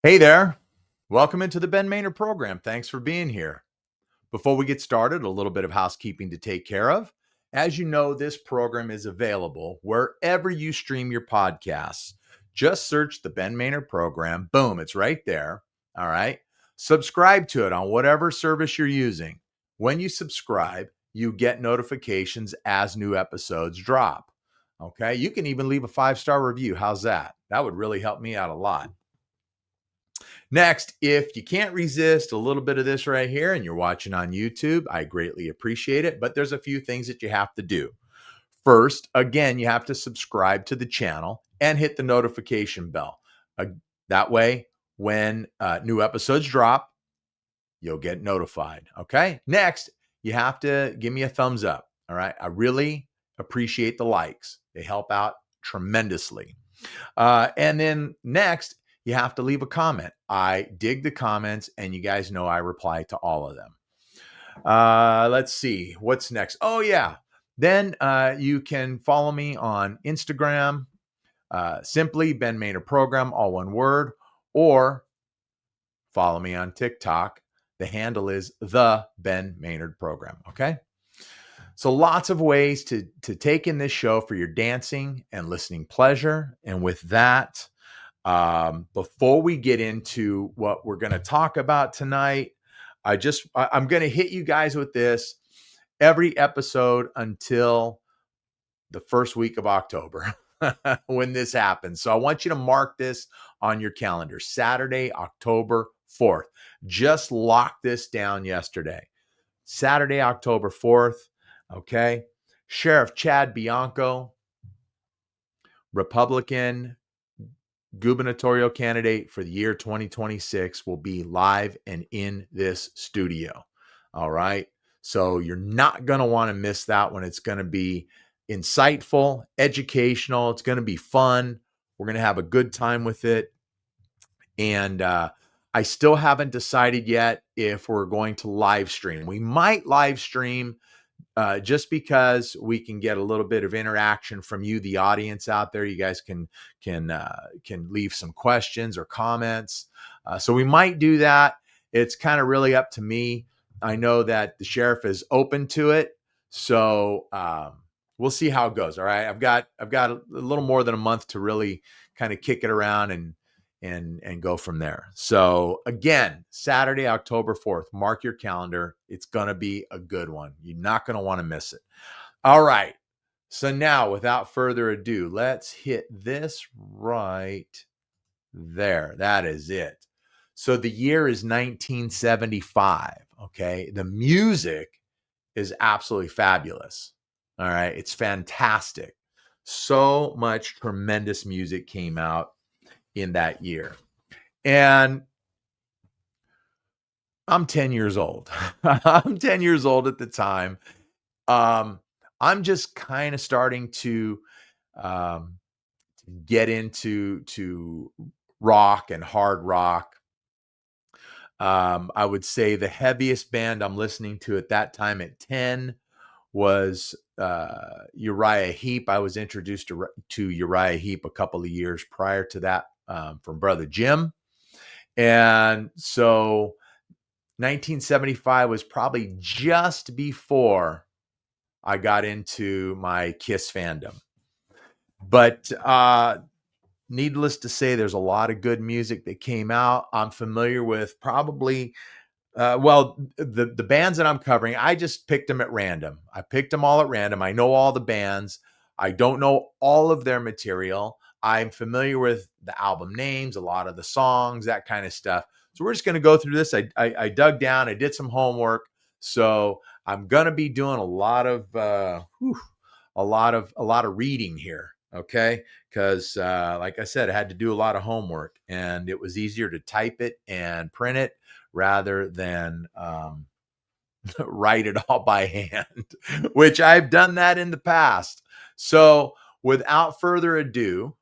Hey there. Welcome into the Ben Maynard program. Thanks for being here. Before we get started, a little bit of housekeeping to take care of. As you know, this program is available wherever you stream your podcasts. Just search the Ben Maynard program. Boom, it's right there. All right. Subscribe to it on whatever service you're using. When you subscribe, you get notifications as new episodes drop. Okay. You can even leave a 5-star review. How's that? That would really help me out a lot. Next, if you can't resist a little bit of this right here and you're watching on YouTube, I greatly appreciate it. But there's a few things that you have to do. First, again, you have to subscribe to the channel and hit the notification bell. That way, when new episodes drop, you'll get notified. Okay. Next, you have to give me a thumbs up. All right. I really appreciate the likes, they help out tremendously. And then next, you have to leave a comment. I dig the comments, and you guys know I reply to all of them. Let's see. What's next? Oh, yeah. Then you can follow me on Instagram, simply Ben Maynard Program, all one word, or follow me on TikTok. The handle is the Ben Maynard Program. Okay. So lots of ways to take in this show for your dancing and listening pleasure. And with that, before we get into what we're going to talk about tonight, I'm going to hit you guys with this every episode until the first week of October when this happens. So I want you to mark this on your calendar. Saturday, October 4th. Just locked this down yesterday. Saturday, October 4th. Okay. Sheriff Chad Bianco, Republican gubernatorial candidate for the year 2026, will be live and in this studio. All right. So you're not going to want to miss that one. It's going to be insightful, educational. It's going to be fun. We're going to have a good time with it. And I still haven't decided yet if we're going to live stream. We might live stream just because we can get a little bit of interaction from you, the audience out there. You guys can leave some questions or comments. So we might do that. It's kind of really up to me. I know that the sheriff is open to it, so we'll see how it goes. All right, I've got a little more than a month to really kind of kick it around and go from there. So again, Saturday, October 4th, mark your calendar. It's going to be a good one. You're not going to want to miss it. All right. So now, without further ado, let's hit this right there. That is it. So the year is 1975. Okay. The music is absolutely fabulous. All right. It's fantastic. So much tremendous music came out in that year. And I'm 10 years old. I'm 10 years old at the time. I'm just kind of starting to get into rock and hard rock. I would say the heaviest band I'm listening to at that time at 10 was Uriah Heep. I was introduced to Uriah Heep a couple of years prior to that from Brother Jim. And so 1975 was probably just before I got into my Kiss fandom. But needless to say, there's a lot of good music that came out. I'm familiar with probably, the bands that I'm covering, I just picked them at random. I picked them all at random. I know all the bands. I don't know all of their material. I'm familiar with the album names, a lot of the songs, that kind of stuff. So we're just going to go through this. I dug down. I did some homework. So I'm going to be doing a lot of reading here. Okay. Because like I said, I had to do a lot of homework, and it was easier to type it and print it rather than write it all by hand, which I've done that in the past. So without further ado,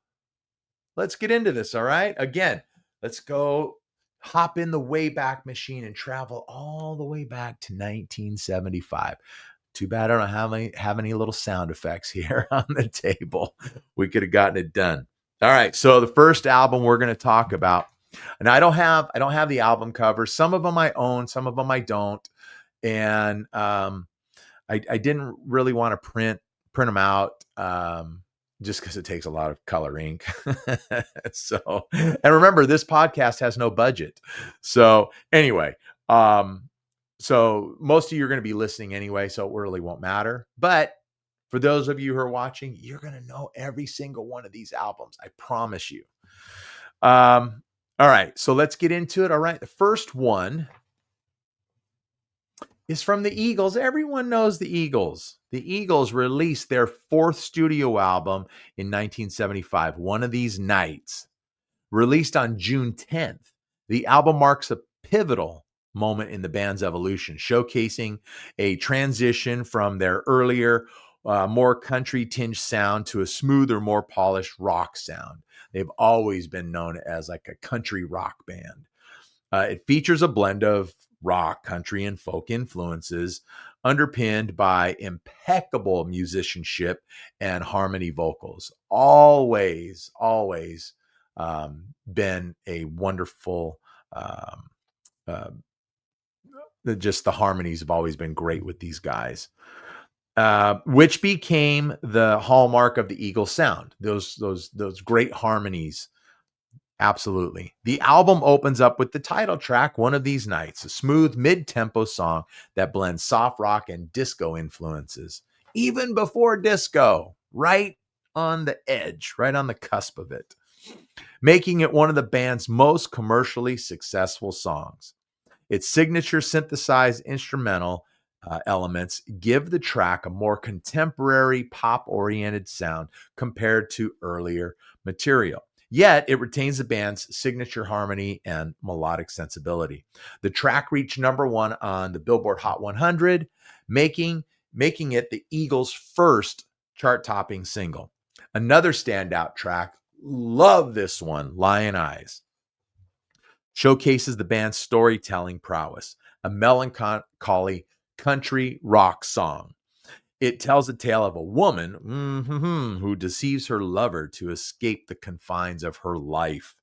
let's get into this. All right. Again, let's go hop in the Wayback Machine and travel all the way back to 1975. Too bad I don't have any little sound effects here on the table. We could have gotten it done. All right. So the first album we're going to talk about And I don't have the album covers. Some of them I own, some of them I don't. And I didn't really want to print them out. Just because it takes a lot of color ink. So, and remember, this podcast has no budget. So anyway, so most of you are going to be listening anyway, so it really won't matter. But for those of you who are watching, you're going to know every single one of these albums. I promise you. All right, so let's get into it. All right, the first one is from the Eagles. Everyone knows the Eagles. The Eagles released their fourth studio album in 1975, One of These Nights. Released on June 10th, the album marks a pivotal moment in the band's evolution, showcasing a transition from their earlier, more country-tinged sound to a smoother, more polished rock sound. They've always been known as like a country rock band. It features a blend of rock, country, and folk influences, underpinned by impeccable musicianship and harmony vocals. Always been a wonderful, uh, just the harmonies have always been great with these guys. Which became the hallmark of the Eagles sound. Those great harmonies. Absolutely. The album opens up with the title track, One of These Nights, a smooth mid-tempo song that blends soft rock and disco influences. Even before disco, right on the edge, right on the cusp of it, making it one of the band's most commercially successful songs. Its signature synthesized instrumental elements give the track a more contemporary pop-oriented sound compared to earlier material. Yet, it retains the band's signature harmony and melodic sensibility. The track reached number one on the Billboard Hot 100, making it the Eagles' first chart-topping single. Another standout track, love this one, Lion Eyes, showcases the band's storytelling prowess, a melancholy country rock song. It tells the tale of a woman who deceives her lover to escape the confines of her life.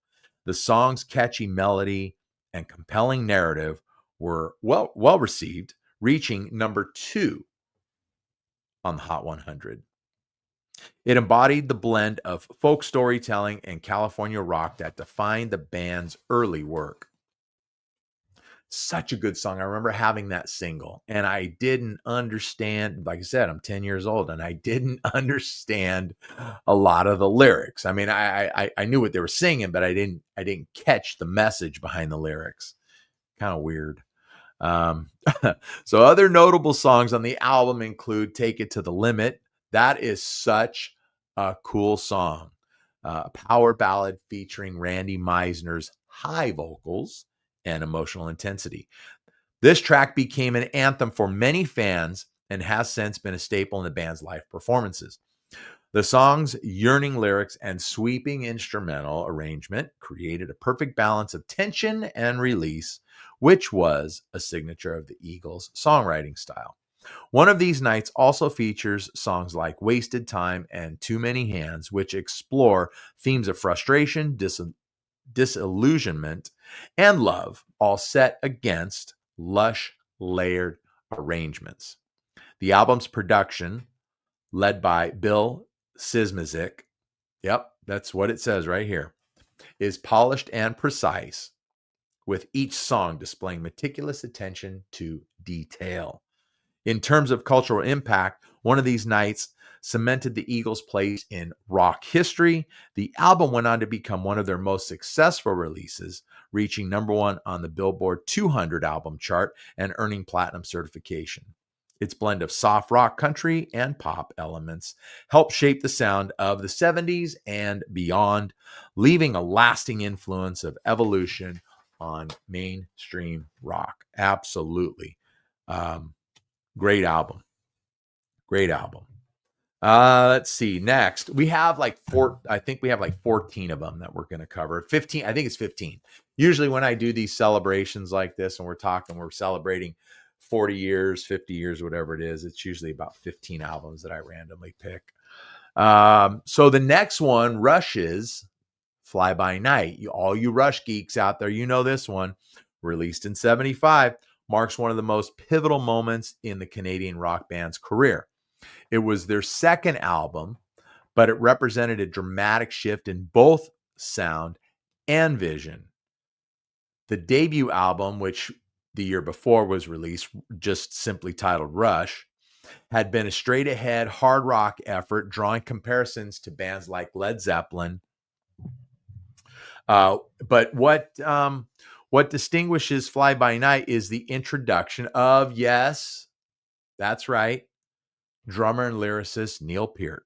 The song's catchy melody and compelling narrative were well received, reaching number 2 on the Hot 100. It embodied the blend of folk storytelling and California rock that defined the band's early work. Such a good song. I remember having that single and I didn't understand, like I said, I'm 10 years old and I didn't understand a lot of the lyrics. I mean, I knew what they were singing, but I didn't catch the message behind the lyrics. Kind of weird. So other notable songs on the album include Take It to the Limit. That is such a cool song. A power ballad featuring Randy Meisner's high vocals and emotional intensity. This track became an anthem for many fans and has since been a staple in the band's live performances. The song's yearning lyrics and sweeping instrumental arrangement created a perfect balance of tension and release, which was a signature of the Eagles' songwriting style. One of These Nights also features songs like Wasted Time and Too Many Hands, which explore themes of frustration, disillusionment, and love, all set against lush, layered arrangements. The album's production, led by Bill Szymczyk, yep, that's what it says right here, is polished and precise, with each song displaying meticulous attention to detail. In terms of cultural impact, One of These Nights cemented the Eagles' place in rock history. The album went on to become one of their most successful releases, reaching number one on the Billboard 200 album chart and earning platinum certification. Its blend of soft rock, country, and pop elements helped shape the sound of the 70s and beyond, leaving a lasting influence of evolution on mainstream rock. Absolutely. Great album. Great album. Let's see. Next, we have like I think we have like 14 of them that we're going to cover. 15, I think it's 15. Usually when I do these celebrations like this and we're celebrating 40 years, 50 years, whatever it is, it's usually about 15 albums that I randomly pick. So the next one, Rush's Fly By Night, all you Rush geeks out there, you know this one, released in 75, marks one of the most pivotal moments in the Canadian rock band's career. It was their second album, but it represented a dramatic shift in both sound and vision. The debut album, which the year before was released, just simply titled Rush, had been a straight-ahead hard rock effort, drawing comparisons to bands like Led Zeppelin. But what distinguishes Fly By Night is the introduction of, yes, that's right, drummer and lyricist Neil Peart,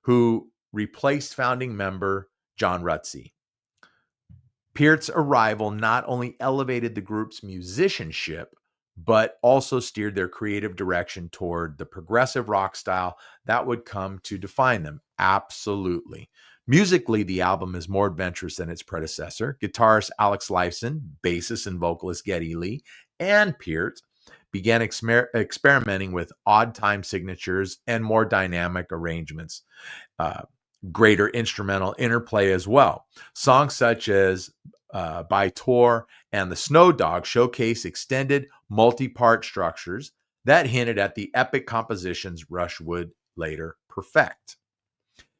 who replaced founding member John Rutsey. Peart's arrival not only elevated the group's musicianship, but also steered their creative direction toward the progressive rock style that would come to define them. Absolutely. Musically, the album is more adventurous than its predecessor. Guitarist Alex Lifeson, bassist and vocalist Geddy Lee, and Peart began experimenting with odd time signatures and more dynamic arrangements. Greater instrumental interplay as well. Songs such as By Tour and The Snow Dog showcase extended multi-part structures that hinted at the epic compositions Rush would later perfect.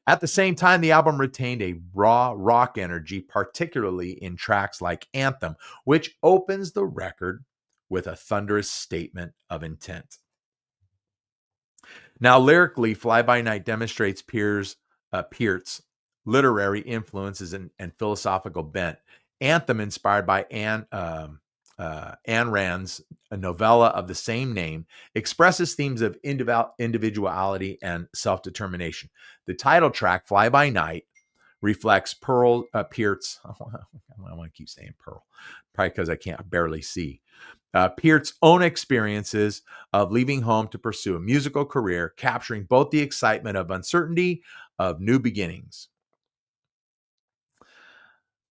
At the same time, the album retained a raw rock energy, particularly in tracks like Anthem, which opens the record with a thunderous statement of intent. Now, lyrically, Fly By Night demonstrates Peart's literary influences and philosophical bent. Anthem, inspired by Anne Rand's novella of the same name, expresses themes of individuality and self-determination. The title track, Fly By Night, reflects Peart's, I want to keep saying Pearl, probably because I can't barely see, Peart's own experiences of leaving home to pursue a musical career, capturing both the excitement of uncertainty of new beginnings.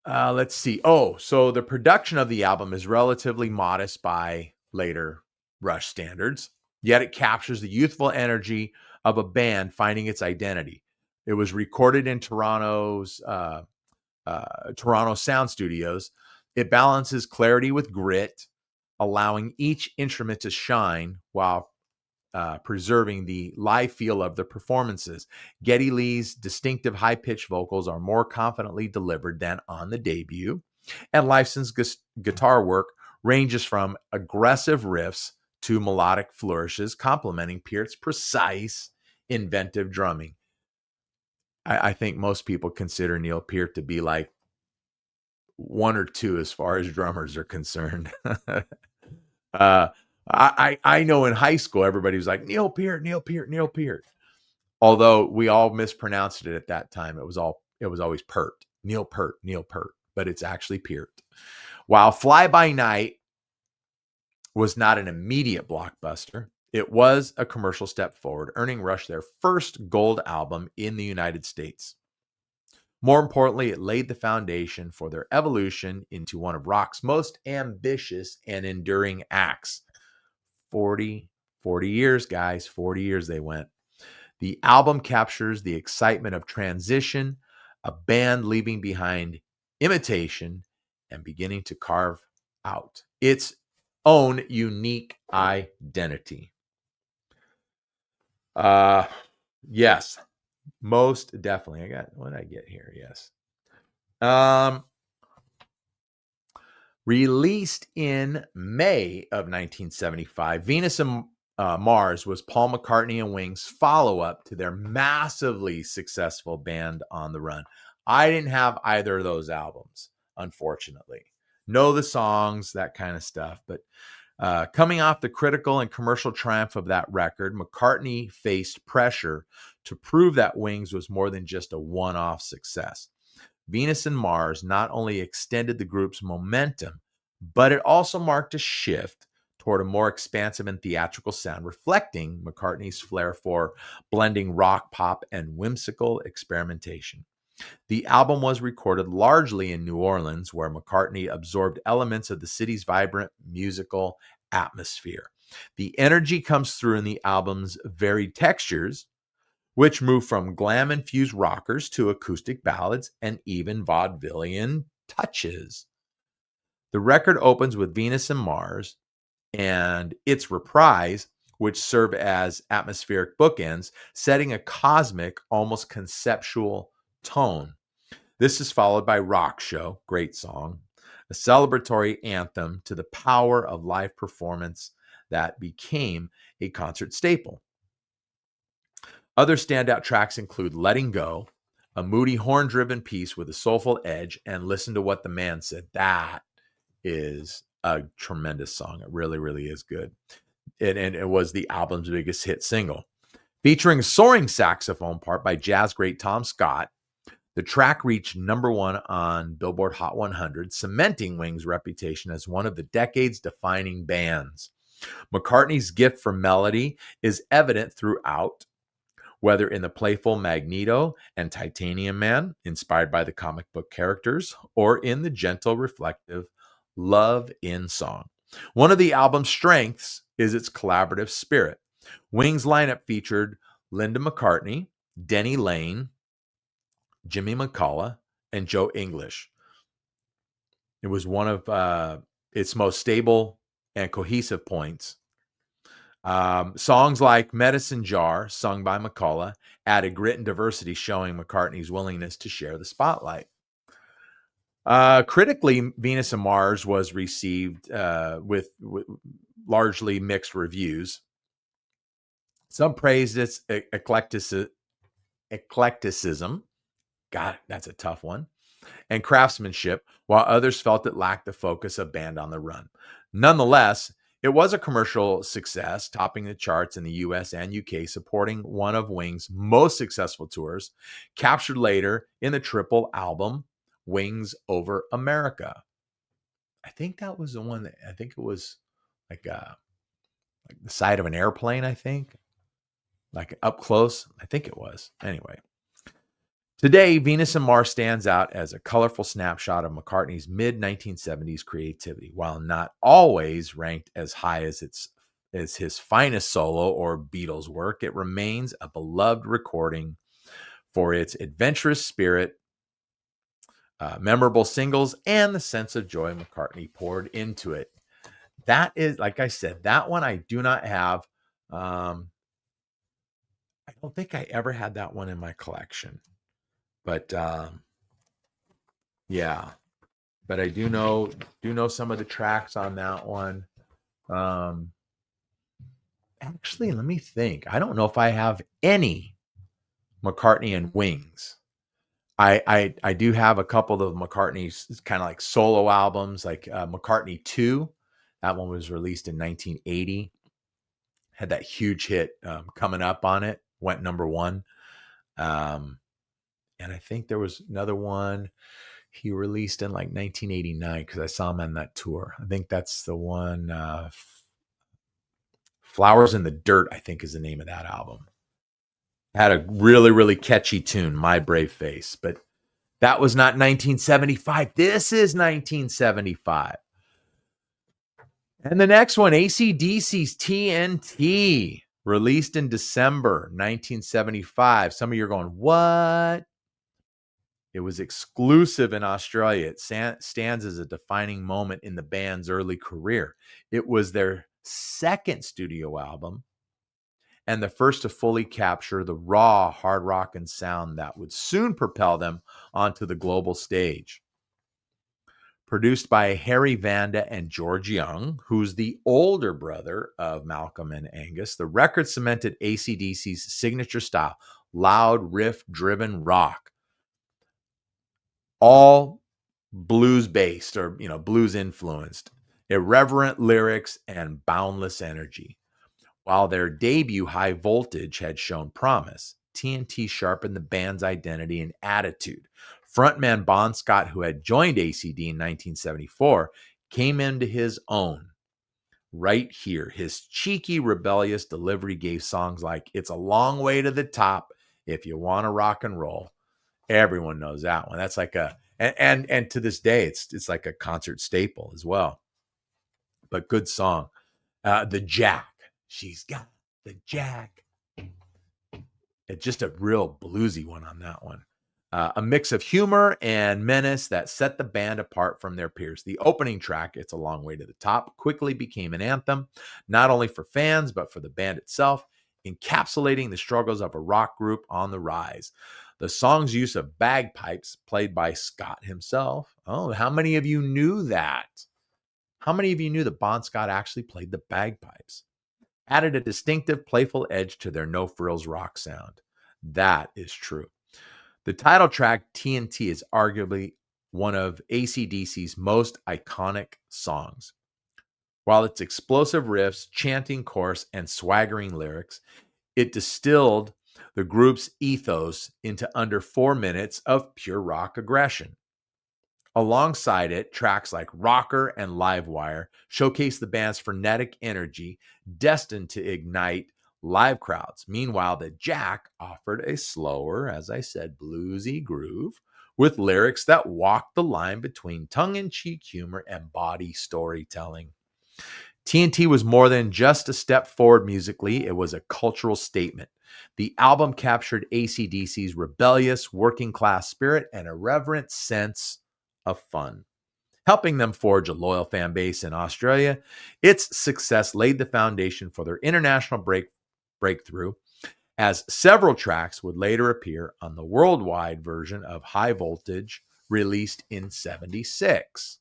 Let's see. So the production of the album is relatively modest by later Rush standards, yet it captures the youthful energy of a band finding its identity. It was recorded in Toronto's Toronto Sound Studios. It balances clarity with grit, allowing each instrument to shine while preserving the live feel of the performances. Geddy Lee's distinctive high-pitched vocals are more confidently delivered than on the debut, and Lifeson's guitar work ranges from aggressive riffs to melodic flourishes, complementing Peart's precise, inventive drumming. I think most people consider Neil Peart to be like one or two as far as drummers are concerned. I know in high school, everybody was like, Neil Peart, Neil Peart, Neil Peart. Although we all mispronounced it at that time. It was always Peart, Neil Peart, Neil Peart, but it's actually Peart. While Fly By Night was not an immediate blockbuster, it was a commercial step forward, earning Rush their first gold album in the United States. More importantly, it laid the foundation for their evolution into one of rock's most ambitious and enduring acts. 40 years, guys, 40 years they went. The album captures the excitement of transition, a band leaving behind imitation and beginning to carve out its own unique identity. Yes, most definitely. What did I get here? Yes. Released in May of 1975, Venus and Mars was Paul McCartney and Wings' follow-up to their massively successful Band on the Run. I didn't have either of those albums, unfortunately. Know the songs, that kind of stuff. But coming off the critical and commercial triumph of that record, McCartney faced pressure to prove that Wings was more than just a one-off success. Venus and Mars not only extended the group's momentum, but it also marked a shift toward a more expansive and theatrical sound, reflecting McCartney's flair for blending rock, pop, and whimsical experimentation. The album was recorded largely in New Orleans, where McCartney absorbed elements of the city's vibrant musical atmosphere. The energy comes through in the album's varied textures, which moved from glam-infused rockers to acoustic ballads and even vaudevillian touches. The record opens with Venus and Mars and its reprise, which serve as atmospheric bookends, setting a cosmic, almost conceptual tone. This is followed by Rock Show, great song, a celebratory anthem to the power of live performance that became a concert staple. Other standout tracks include Letting Go, a moody horn-driven piece with a soulful edge, and Listen to What the Man Said. That is a tremendous song. It really, really is good. And it was the album's biggest hit single. Featuring a soaring saxophone part by jazz great Tom Scott, the track reached number one on Billboard Hot 100, cementing Wings' reputation as one of the decade's defining bands. McCartney's gift for melody is evident throughout, whether in the playful Magneto and Titanium Man, inspired by the comic book characters, or in the gentle, reflective Love in Song. One of the album's strengths is its collaborative spirit. Wings' lineup featured Linda McCartney, Denny Lane, Jimmy McCullough, and Joe English. It was one of its most stable and cohesive points. Songs like Medicine Jar, sung by McCullough, added grit and diversity, showing McCartney's willingness to share the spotlight. Critically, Venus and Mars was received with largely mixed reviews. Some praised its eclecticism. God, that's a tough one. And craftsmanship, while others felt it lacked the focus of Band on the Run. Nonetheless, it was a commercial success, topping the charts in the US and UK, supporting one of Wings' most successful tours, captured later in the triple album, Wings Over America. I think that was the one that, I think it was like the side of an airplane, I think. Like up close, I think it was. Anyway. Today, Venus and Mars stands out as a colorful snapshot of McCartney's mid-1970s creativity. While not always ranked as high as his finest solo or Beatles work, it remains a beloved recording for its adventurous spirit, memorable singles, and the sense of joy McCartney poured into it. That is, like I said, that one I do not have. I don't think I ever had that one in my collection. But yeah, but I do know some of the tracks on that one. Actually, let me think. I don't know if I have any McCartney and Wings. I do have a couple of McCartney's kind of like solo albums, like McCartney 2. That one was released in 1980. Had that huge hit, Coming Up on it. Went number one. And I think there was another one he released in like 1989 because I saw him on that tour. I think that's the one, Flowers in the Dirt, I think is the name of that album. Had a really, really catchy tune, My Brave Face. But that was not 1975. This is 1975. And the next one, AC/DC's TNT, released in December 1975. Some of you are going, what? It was exclusive in Australia. It stands as a defining moment in the band's early career. It was their second studio album and the first to fully capture the raw hard rock and sound that would soon propel them onto the global stage. Produced by Harry Vanda and George Young, who's the older brother of Malcolm and Angus, the record cemented AC/DC's signature style, loud, riff-driven rock. All blues based or, blues influenced, irreverent lyrics and boundless energy. While their debut, High Voltage, had shown promise, TNT sharpened the band's identity and attitude. Frontman Bon Scott, who had joined ACD in 1974, came into his own right here. His cheeky, rebellious delivery gave songs like It's a Long Way to the Top, If You Want to Rock and Roll. Everyone knows that one. That's like and to this day, it's like a concert staple as well. But good song. The Jack. She's got the Jack. It's just a real bluesy one on that one. A mix of humor and menace that set the band apart from their peers. The opening track, It's a Long Way to the Top, quickly became an anthem, not only for fans, but for the band itself, encapsulating the struggles of a rock group on the rise. The song's use of bagpipes, played by Scott himself. Oh, how many of you knew that? How many of you knew that Bon Scott actually played the bagpipes? Added a distinctive, playful edge to their no frills rock sound. That is true. The title track, TNT, is arguably one of AC/DC's most iconic songs. While its explosive riffs, chanting chorus, and swaggering lyrics, it distilled the group's ethos into under 4 minutes of pure rock aggression. Alongside it, tracks like Rocker and Livewire showcase the band's frenetic energy, destined to ignite live crowds. Meanwhile, the Jack offered a slower, as I said, bluesy groove with lyrics that walked the line between tongue-in-cheek humor and body storytelling. TNT was more than just a step forward musically, it was a cultural statement. The album captured AC/DC's rebellious, working-class spirit and irreverent sense of fun, helping them forge a loyal fan base in Australia. Its success laid the foundation for their international breakthrough, as several tracks would later appear on the worldwide version of High Voltage, released in '76.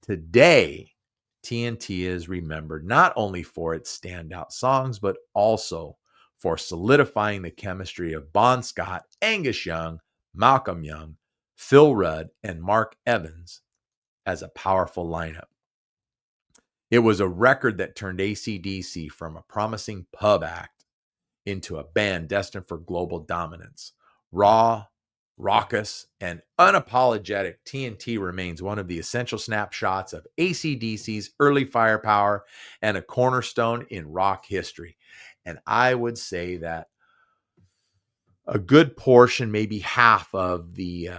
Today, TNT is remembered not only for its standout songs, but also for solidifying the chemistry of Bon Scott, Angus Young, Malcolm Young, Phil Rudd, and Mark Evans as a powerful lineup. It was a record that turned AC/DC from a promising pub act into a band destined for global dominance. Raw, raucous, and unapologetic, TNT remains one of the essential snapshots of AC/DC's early firepower and a cornerstone in rock history. And I would say that a good portion, maybe half of the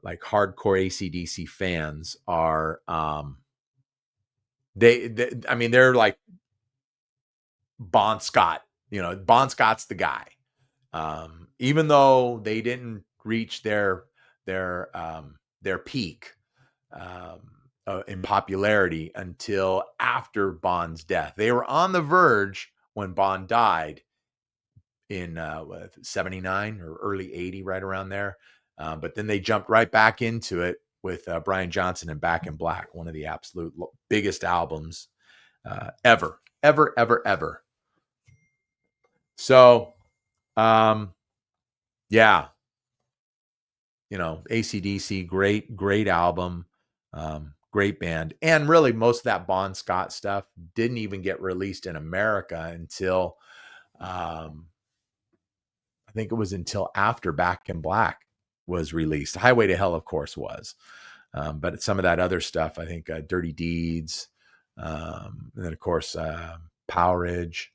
like hardcore AC/DC fans are I mean, they're like Bon Scott. Bon Scott's the guy. Even though they didn't reach their peak in popularity until after Bon's death. They were on the verge when Bon died in 79 or early 80, right around there. But then they jumped right back into it with Brian Johnson and Back in Black, one of the absolute biggest albums ever. So, yeah, AC/DC, great album, great band. And really, most of that Bon Scott stuff didn't even get released in America until, I think it was until after Back in Black was released. Highway to Hell, of course, was. But some of that other stuff, I think Dirty Deeds, and then, of course, Powerage,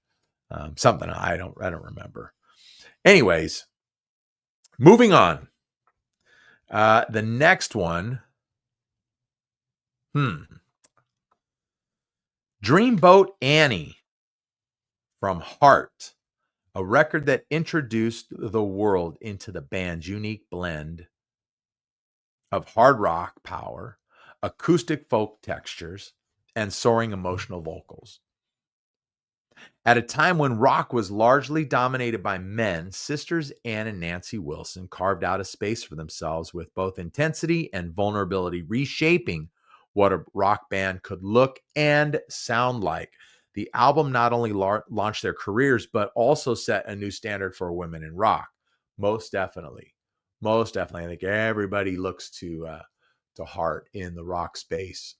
something I don't remember. Anyways, moving on. The next one, Dreamboat Annie from Heart, a record that introduced the world into the band's unique blend of hard rock power, acoustic folk textures, and soaring emotional vocals. At a time when rock was largely dominated by men, sisters Ann and Nancy Wilson carved out a space for themselves with both intensity and vulnerability, reshaping what a rock band could look and sound like. The album not only launched their careers, but also set a new standard for women in rock. Most definitely. I think everybody looks to Heart in the rock space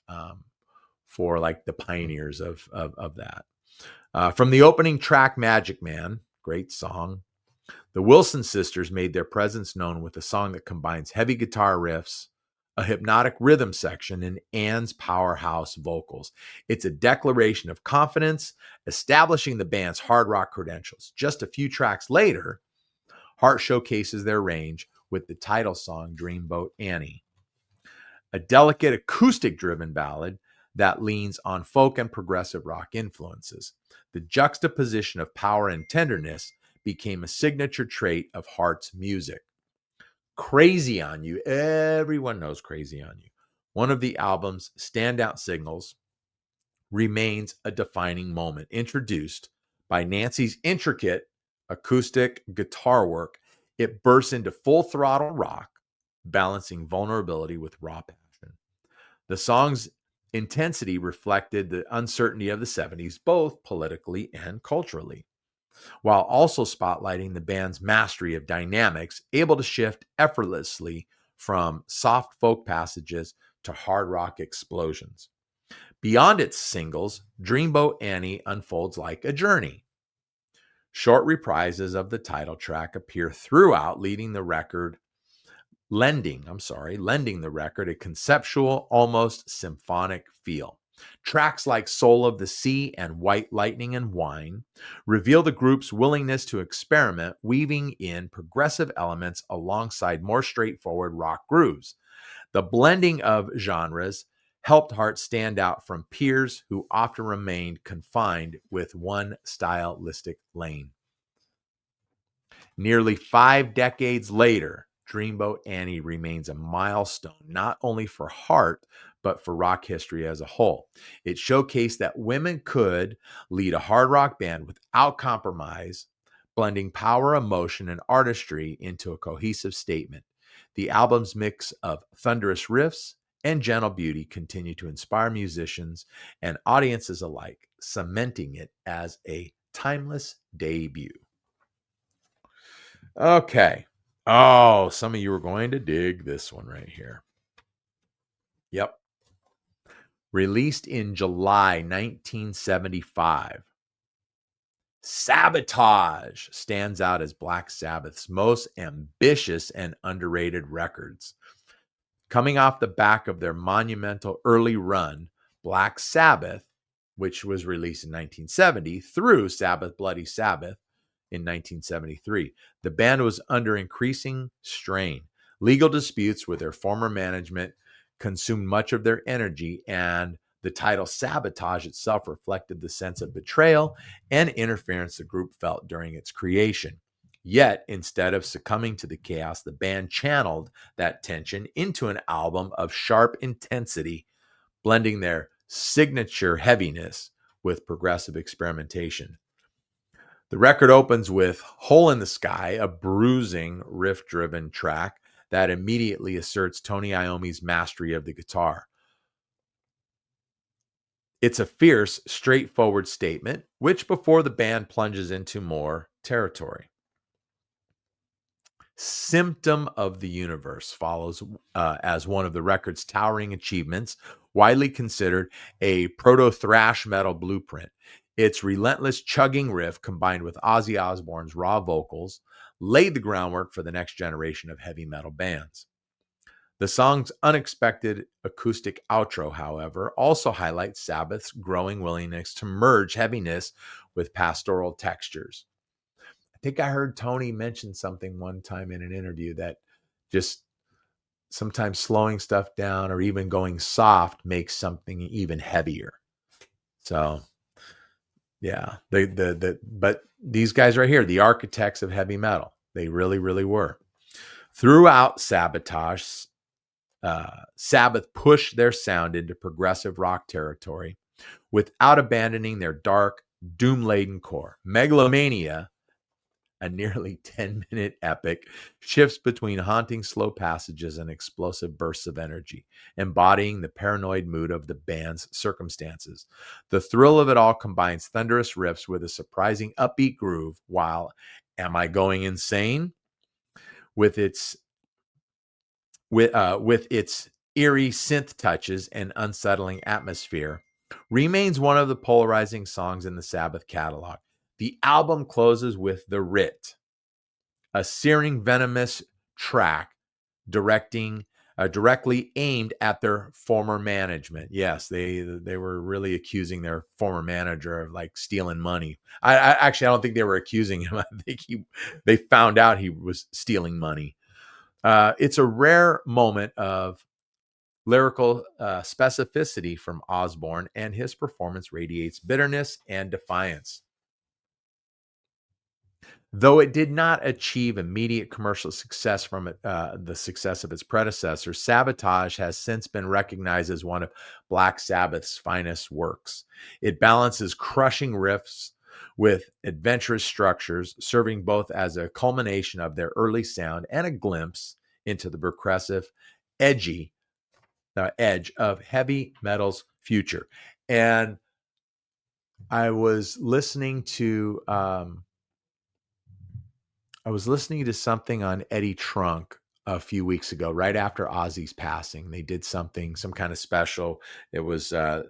for like the pioneers of that. From the opening track, Magic Man, great song, the Wilson sisters made their presence known with a song that combines heavy guitar riffs, a hypnotic rhythm section, and Ann's powerhouse vocals. It's a declaration of confidence, establishing the band's hard rock credentials. Just a few tracks later, Heart showcases their range with the title song, Dreamboat Annie, a delicate acoustic-driven ballad that leans on folk and progressive rock influences. The juxtaposition of power and tenderness became a signature trait of Heart's music. Crazy on You, everyone knows Crazy on You. One of the album's standout singles, remains a defining moment, introduced by Nancy's intricate acoustic guitar work. It bursts into full throttle rock, balancing vulnerability with raw passion. The song's intensity reflected the uncertainty of the 70s, both politically and culturally, while also spotlighting the band's mastery of dynamics, able to shift effortlessly from soft folk passages to hard rock explosions. Beyond its singles, Dreamboat Annie unfolds like a journey. Short reprises of the title track appear throughout, lending the record a conceptual, almost symphonic feel. Tracks like Soul of the Sea and White Lightning and Wine reveal the group's willingness to experiment, weaving in progressive elements alongside more straightforward rock grooves. The blending of genres helped Heart stand out from peers who often remained confined with one stylistic lane. Nearly 5 decades later, Dreamboat Annie remains a milestone not only for Heart, but for rock history as a whole. It showcased that women could lead a hard rock band without compromise, blending power, emotion, and artistry into a cohesive statement. The album's mix of thunderous riffs and gentle beauty continue to inspire musicians and audiences alike, cementing it as a timeless debut. Okay. Oh, some of you are going to dig this one right here. Yep. Released in July 1975, Sabotage stands out as Black Sabbath's most ambitious and underrated records. Coming off the back of their monumental early run, Black Sabbath, which was released in 1970, through Sabbath Bloody Sabbath in 1973, the band was under increasing strain. Legal disputes with their former management consumed much of their energy, and the title Sabotage itself reflected the sense of betrayal and interference the group felt during its creation. Yet, instead of succumbing to the chaos, the band channeled that tension into an album of sharp intensity, blending their signature heaviness with progressive experimentation. The record opens with Hole in the Sky, a bruising, riff-driven track that immediately asserts Tony Iommi's mastery of the guitar. It's a fierce, straightforward statement, which before the band plunges into more territory. Symptom of the Universe follows as one of the record's towering achievements, widely considered a proto-thrash metal blueprint. Its relentless chugging riff, combined with Ozzy Osbourne's raw vocals, laid the groundwork for the next generation of heavy metal bands. The song's unexpected acoustic outro, however, also highlights Sabbath's growing willingness to merge heaviness with pastoral textures. I think I heard Tony mention something one time in an interview that just sometimes slowing stuff down or even going soft makes something even heavier. So, yeah, but these guys right here, the architects of heavy metal, they really, really were. Throughout Sabotage, Sabbath pushed their sound into progressive rock territory without abandoning their dark, doom-laden core. Megalomania, a nearly 10-minute epic, shifts between haunting slow passages and explosive bursts of energy, embodying the paranoid mood of the band's circumstances. The thrill of it all combines thunderous riffs with a surprising upbeat groove, while Am I Going Insane? With its eerie synth touches and unsettling atmosphere, remains one of the polarizing songs in the Sabbath catalog. The album closes with The Writ, a searing, venomous track directly aimed at their former management. Yes, they were really accusing their former manager of like stealing money. I actually, I don't think they were accusing him. I think they found out he was stealing money. It's a rare moment of lyrical specificity from Osbourne, and his performance radiates bitterness and defiance. Though it did not achieve immediate commercial success from the success of its predecessor, Sabotage has since been recognized as one of Black Sabbath's finest works. It balances crushing riffs with adventurous structures, serving both as a culmination of their early sound and a glimpse into the progressive, edgy edge of heavy metal's future. And I was listening to something on Eddie Trunk a few weeks ago, right after Ozzy's passing. They did some kind of special. It was uh,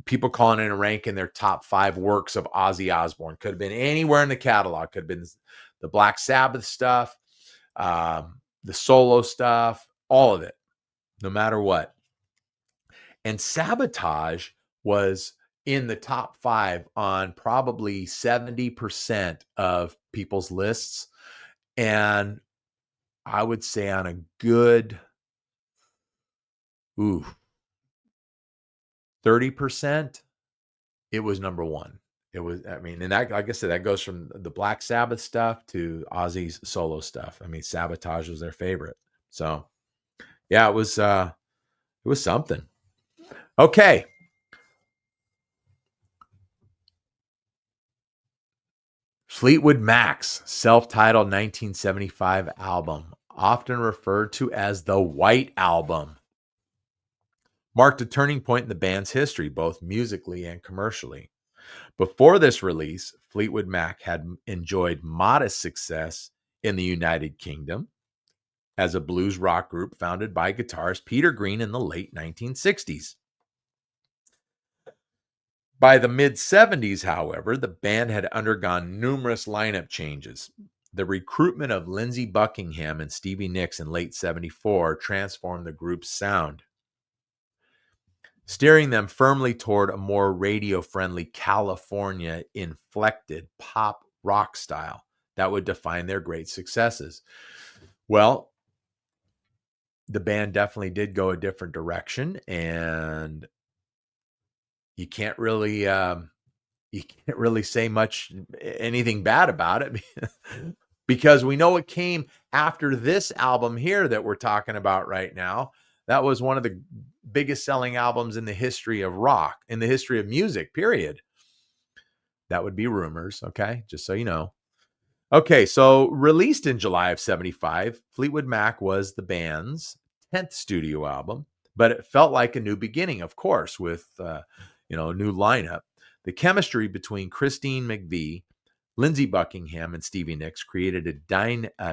people calling in and ranking their top 5 works of Ozzy Osbourne. Could have been anywhere in the catalog. Could have been the Black Sabbath stuff, the solo stuff, all of it, no matter what. And Sabotage was in the top 5 on probably 70% of people's lists. And I would say on a good 30%, it was number 1. It was, I mean, and that, like I said, that goes from the Black Sabbath stuff to Ozzy's solo stuff. I mean, Sabotage was their favorite. So yeah, it was something. Okay. Fleetwood Mac's self-titled 1975 album, often referred to as the White Album, marked a turning point in the band's history, both musically and commercially. Before this release, Fleetwood Mac had enjoyed modest success in the United Kingdom as a blues rock group founded by guitarist Peter Green in the late 1960s. By the mid-70s, however, the band had undergone numerous lineup changes. The recruitment of Lindsey Buckingham and Stevie Nicks in late 74 transformed the group's sound, steering them firmly toward a more radio-friendly California-inflected pop rock style that would define their great successes. Well, the band definitely did go a different direction, and you can't really say anything bad about it because we know it came after this album here that we're talking about right now. That was one of the biggest selling albums in the history of rock, in the history of music, period. That would be Rumors, okay? Just so you know. Okay, so released in July of 75, Fleetwood Mac was the band's 10th studio album, but it felt like a new beginning, of course, with a new lineup. The chemistry between Christine McVie, Lindsey Buckingham, and Stevie Nicks created a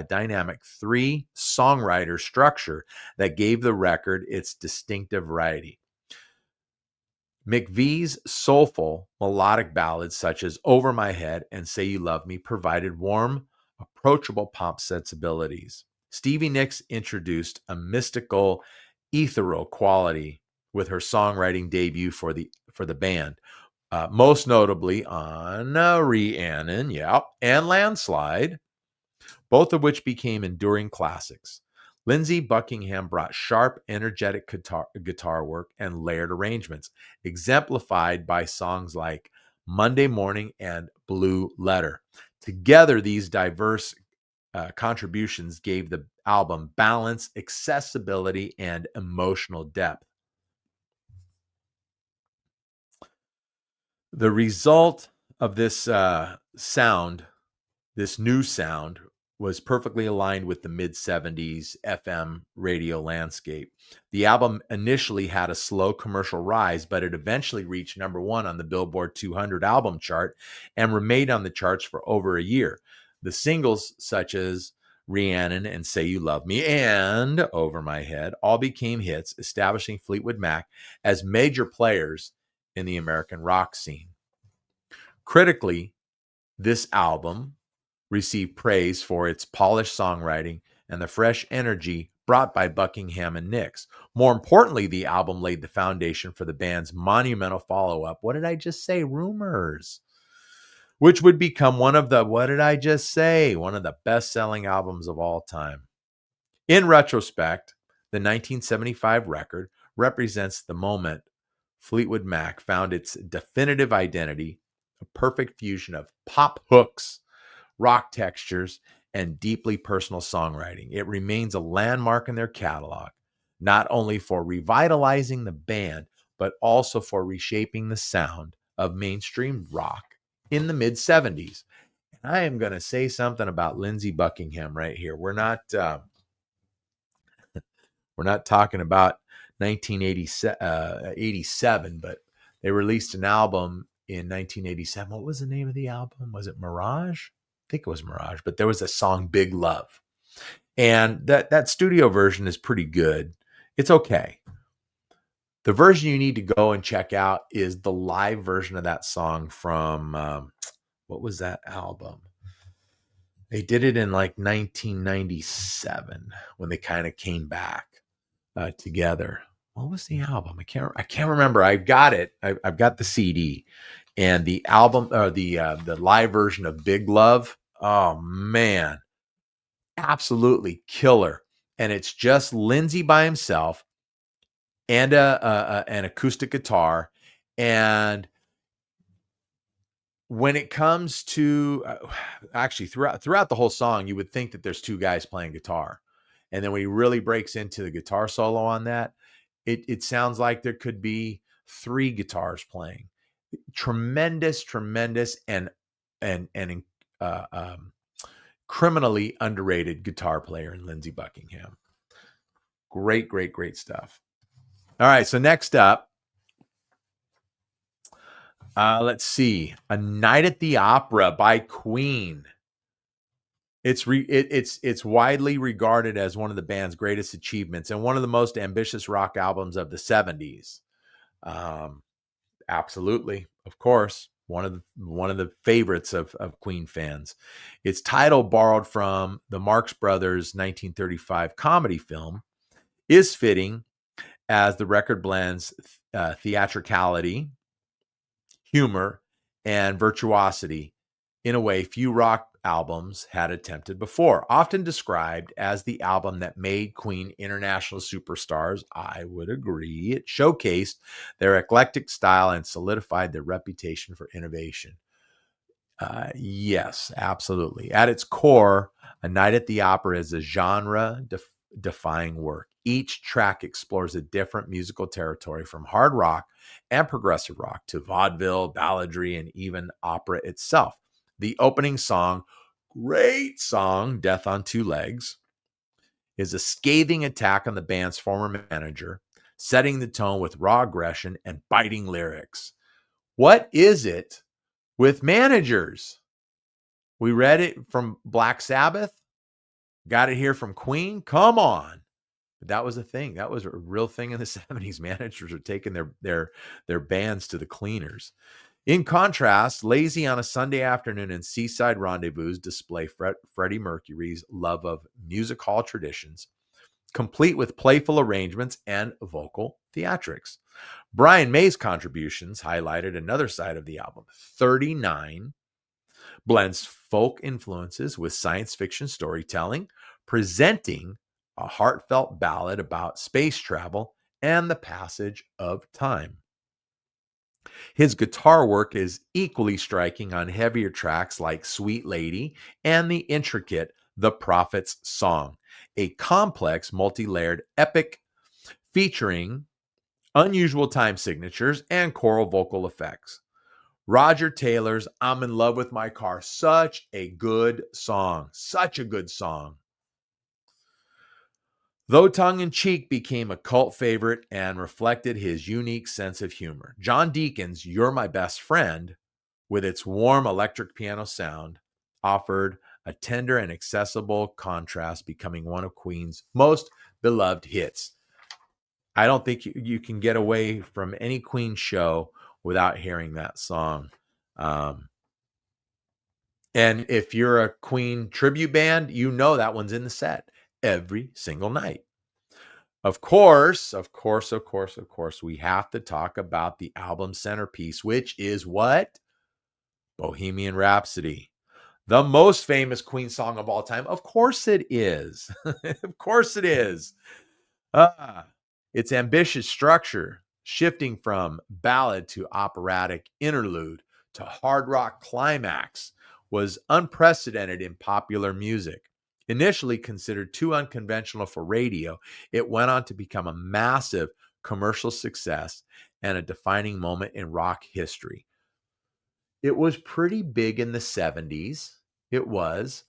dynamic 3-songwriter structure that gave the record its distinctive variety. McVie's soulful melodic ballads such as Over My Head and Say You Love Me provided warm, approachable pop sensibilities. Stevie Nicks introduced a mystical, ethereal quality with her songwriting debut for the band, most notably on Rhiannon, and Landslide, both of which became enduring classics. Lindsey Buckingham brought sharp, energetic guitar work and layered arrangements, exemplified by songs like Monday Morning and Blue Letter. Together, these diverse contributions gave the album balance, accessibility, and emotional depth. The result of this this new sound, was perfectly aligned with the mid-70s FM radio landscape. The album initially had a slow commercial rise, but it eventually reached number 1 on the Billboard 200 album chart and remained on the charts for over a year. The singles such as Rhiannon and Say You Love Me and Over My Head all became hits, establishing Fleetwood Mac as major players in the American rock scene. Critically, this album received praise for its polished songwriting and the fresh energy brought by Buckingham and Nicks. More importantly, the album laid the foundation for the band's monumental follow-up, what did I just say? Rumors, which would become one of the best-selling albums of all time. In retrospect, the 1975 record represents the moment Fleetwood Mac found its definitive identity, a perfect fusion of pop hooks, rock textures, and deeply personal songwriting. It remains a landmark in their catalog, not only for revitalizing the band, but also for reshaping the sound of mainstream rock in the mid 70s. I am going to say something about Lindsey Buckingham right here. We're not talking about 1987, but they released an album in 1987. What was the name of the album? Was it Mirage? I think it was Mirage, but there was a song Big Love. And that studio version is pretty good. It's okay. The version you need to go and check out is the live version of that song from what was that album? They did it in like 1997 when they kind of came back together. What was the album? I can't remember. I've got it. I've got the CD and the album or the live version of Big Love. Oh man, absolutely killer. And it's just Lindsey by himself and an acoustic guitar. And when it comes to actually throughout the whole song, you would think that there's two guys playing guitar. And then when he really breaks into the guitar solo on that, it sounds like there could be three guitars playing. Tremendous, and uh, um, criminally underrated guitar player in Lindsey Buckingham. Great stuff. All right, so next up, let's see, A Night at the Opera by Queen. It's widely regarded as one of the band's greatest achievements and one of the most ambitious rock albums of the 70s. Absolutely, of course, one of the favorites of Queen fans. Its title, borrowed from the Marx Brothers' 1935 comedy film, is fitting as the record blends theatricality, humor, and virtuosity in a way few rock albums had attempted before. Often described as the album that made Queen international superstars, I would agree. It showcased their eclectic style and solidified their reputation for innovation. Yes, absolutely. At its core, A Night at the Opera is a genre-defying work. Each track explores a different musical territory, from hard rock and progressive rock to vaudeville, balladry, and even opera itself. The opening song, great song, Death on Two Legs, is a scathing attack on the band's former manager, setting the tone with raw aggression and biting lyrics. What is it with managers? We read it from Black Sabbath, got it here from Queen. Come on. But that was a thing. That was a real thing in the 70s. Managers were taking their bands to the cleaners. In contrast, Lazy on a Sunday Afternoon and Seaside Rendezvous display Freddie Mercury's love of music hall traditions, complete with playful arrangements and vocal theatrics. Brian May's contributions highlighted another side of the album. 39 blends folk influences with science fiction storytelling, presenting a heartfelt ballad about space travel and the passage of time. His guitar work is equally striking on heavier tracks like Sweet Lady and the intricate The Prophet's Song, a complex, multi-layered epic featuring unusual time signatures and choral vocal effects. Roger Taylor's I'm in Love with My Car, such a good song, such a good song. Though tongue-in-cheek, became a cult favorite and reflected his unique sense of humor. John Deacon's You're My Best Friend, with its warm electric piano sound, offered a tender and accessible contrast, becoming one of Queen's most beloved hits. I don't think you can get away from any Queen show without hearing that song. And if you're a Queen tribute band, you know that one's in the set every single night. Of course, we have to talk about the album centerpiece, which is what? Bohemian Rhapsody. The most famous Queen song of all time. Of course it is. Of course it is. Its ambitious structure, shifting from ballad to operatic interlude to hard rock climax, was unprecedented in popular music. Initially considered too unconventional for radio, it went on to become a massive commercial success and a defining moment in rock history. It was pretty big in the 70s. It was.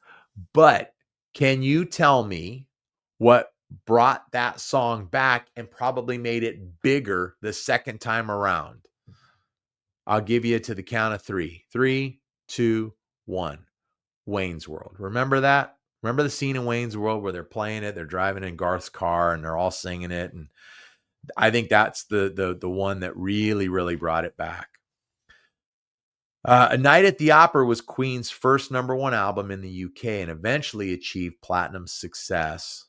But can you tell me what brought that song back and probably made it bigger the second time around? I'll give you to the count of three. 3, 2, 1. Wayne's World. Remember that? Remember the scene in Wayne's World where they're playing it, they're driving in Garth's car and they're all singing it. And I think that's the one that really, really brought it back. A Night at the Opera was Queen's first number one album in the UK and eventually achieved platinum success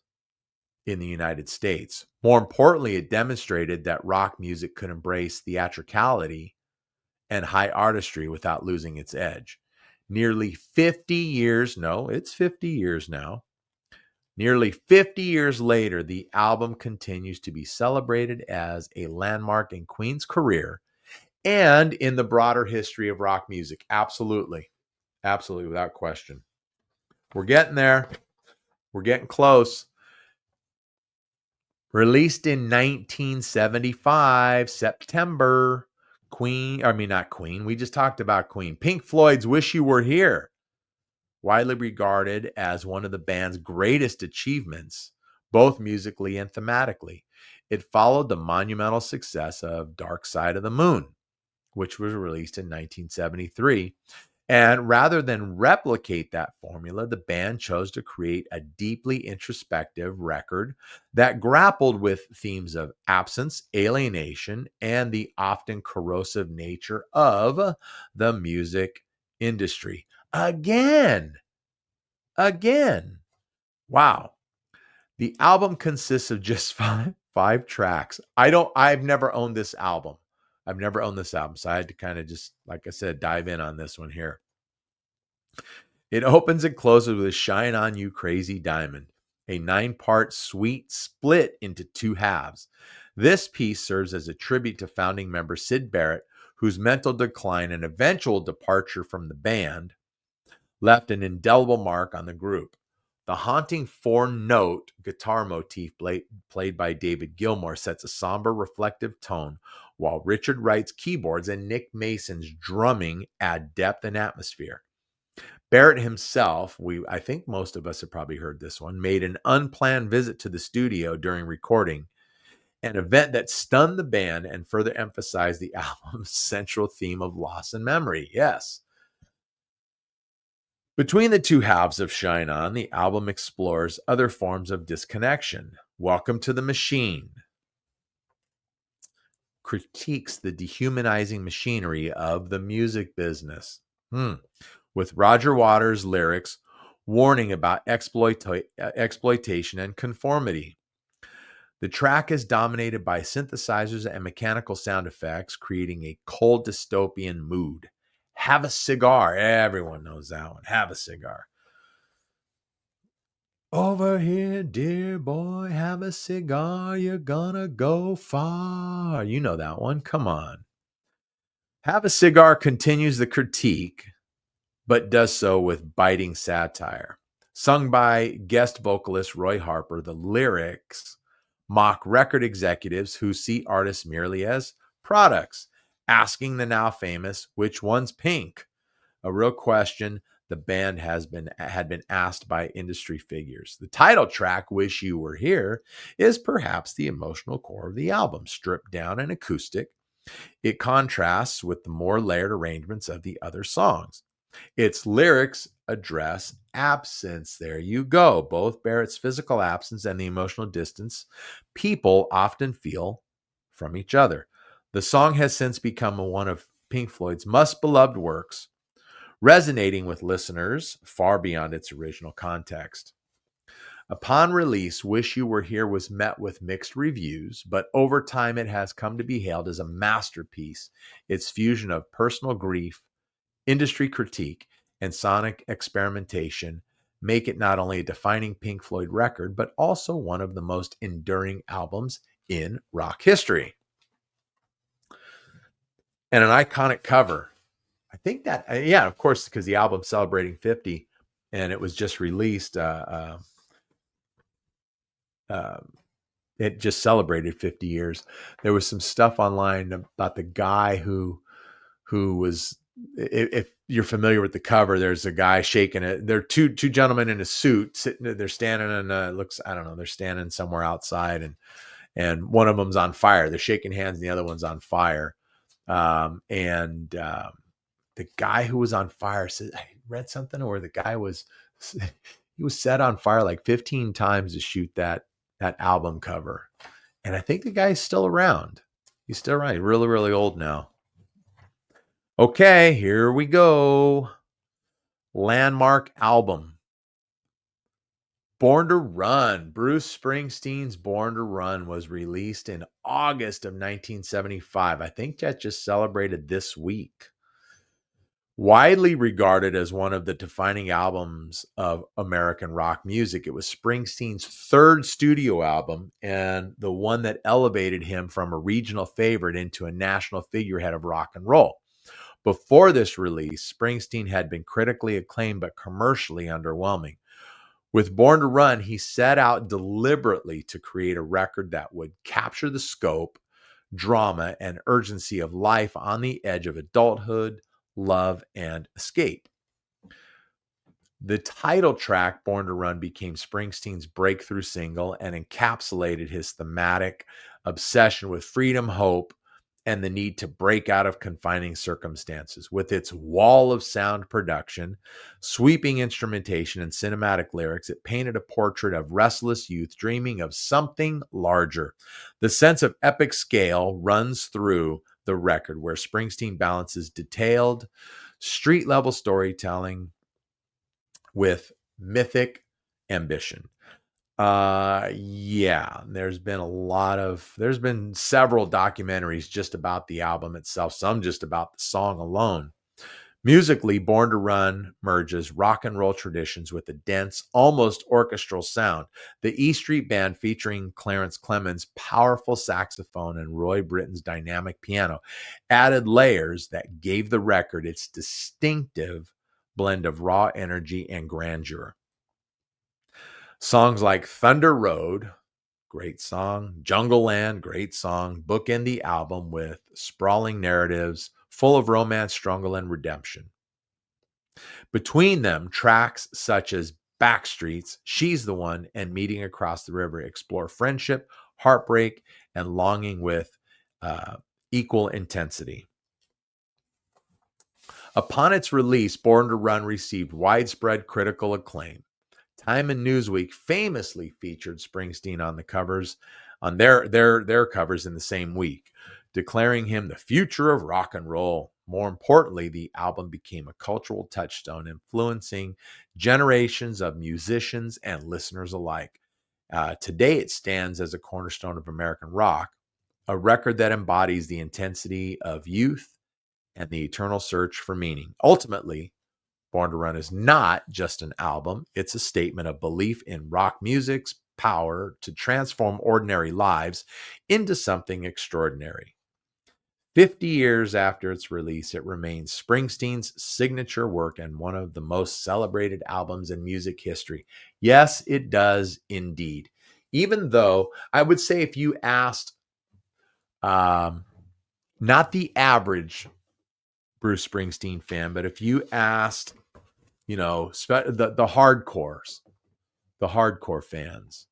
in the United States. More importantly, it demonstrated that rock music could embrace theatricality and high artistry without losing its edge. Nearly 50 years, no, it's 50 years now. Nearly 50 years later, the album continues to be celebrated as a landmark in Queen's career and in the broader history of rock music. Absolutely. Absolutely, without question. We're getting there. We're getting close. Released in 1975, September. Not Queen. We just talked about Queen. Pink Floyd's Wish You Were Here. Widely regarded as one of the band's greatest achievements, both musically and thematically. It followed the monumental success of Dark Side of the Moon, which was released in 1973. And rather than replicate that formula, the band chose to create a deeply introspective record that grappled with themes of absence, alienation, and the often corrosive nature of the music industry. Again. Wow. The album consists of just five tracks. I've never owned this album. So I had to kind of just, like I said, dive in on this one here. It opens and closes with Shine On You Crazy Diamond, a 9-part suite split into 2 halves. This piece serves as a tribute to founding member Syd Barrett, whose mental decline and eventual departure from the band left an indelible mark on the group. The haunting 4-note guitar motif played by David Gilmour sets a somber, reflective tone, while Richard Wright's keyboards and Nick Mason's drumming add depth and atmosphere. Barrett himself, I think most of us have probably heard this one, made an unplanned visit to the studio during recording, an event that stunned the band and further emphasized the album's central theme of loss and memory. Yes. Between the 2 halves of Shine On, the album explores other forms of disconnection. Welcome to the Machine critiques the dehumanizing machinery of the music business. With Roger Waters' lyrics warning about exploitation and conformity. The track is dominated by synthesizers and mechanical sound effects, creating a cold dystopian mood. Have a cigar. Everyone knows that one. Have a cigar. Over here, dear boy, have a cigar. You're gonna go far. You know that one. Come on. Have a Cigar continues the critique, but does so with biting satire. Sung by guest vocalist Roy Harper, the lyrics mock record executives who see artists merely as products, asking the now famous, which one's pink? A real question the band had been asked by industry figures. The title track, Wish You Were Here, is perhaps the emotional core of the album, stripped down and acoustic. It contrasts with the more layered arrangements of the other songs. Its lyrics address absence. There you go. Both Barrett's physical absence and the emotional distance people often feel from each other. The song has since become one of Pink Floyd's most beloved works, resonating with listeners far beyond its original context. Upon release, Wish You Were Here was met with mixed reviews, but over time it has come to be hailed as a masterpiece. Its fusion of personal grief, industry critique, and sonic experimentation make it not only a defining Pink Floyd record, but also one of the most enduring albums in rock history. And an iconic cover. I think that, yeah, of course, because the album's celebrating 50 and it was just released. Uh, it just celebrated 50 years. There was some stuff online about the guy who was, if you're familiar with the cover, there's a guy shaking it. There are two gentlemen in a suit sitting, they're standing in looks, I don't know, they're standing somewhere outside, and one of them's on fire. They're shaking hands and the other one's on fire. The guy who was on fire said, I read something where the guy was, he was set on fire like 15 times to shoot that album cover. And I think the guy's still around. He's still around. He's really, really old now. Okay, here we go. Landmark album. Born to Run. Bruce Springsteen's Born to Run was released in August of 1975. I think that just celebrated this week. Widely regarded as one of the defining albums of American rock music, it was Springsteen's third studio album and the one that elevated him from a regional favorite into a national figurehead of rock and roll. Before this release, Springsteen had been critically acclaimed but commercially underwhelming. With Born to Run, he set out deliberately to create a record that would capture the scope, drama, and urgency of life on the edge of adulthood, love, and escape. The title track, Born to Run, became Springsteen's breakthrough single and encapsulated his thematic obsession with freedom, hope, and the need to break out of confining circumstances. With its wall of sound production, sweeping instrumentation, and cinematic lyrics, it painted a portrait of restless youth dreaming of something larger. The sense of epic scale runs through the record, where Springsteen balances detailed, street-level storytelling with mythic ambition. Yeah, there's been several documentaries just about the album itself, some just about the song alone. Musically, Born to Run merges rock and roll traditions with a dense, almost orchestral sound. The E Street Band, featuring Clarence Clemons' powerful saxophone and Roy Britton's dynamic piano, added layers that gave the record its distinctive blend of raw energy and grandeur. Songs like Thunder Road, great song, Jungle Land, great song, bookend the album with sprawling narratives full of romance, struggle, and redemption. Between them, tracks such as Backstreets, She's the One, and Meeting Across the River explore friendship, heartbreak, and longing with equal intensity. Upon its release, Born to Run received widespread critical acclaim. Time and Newsweek famously featured Springsteen on the covers, on their covers in the same week, declaring him the future of rock and roll. More importantly, the album became a cultural touchstone, influencing generations of musicians and listeners alike. Today, it stands as a cornerstone of American rock, a record that embodies the intensity of youth and the eternal search for meaning. Ultimately, Born to Run is not just an album, it's a statement of belief in rock music's power to transform ordinary lives into something extraordinary. 50 years after its release, it remains Springsteen's signature work and one of the most celebrated albums in music history. Yes, it does indeed. Even though I would say, if you asked not the average Bruce Springsteen fan, but if you asked, the hardcore fans,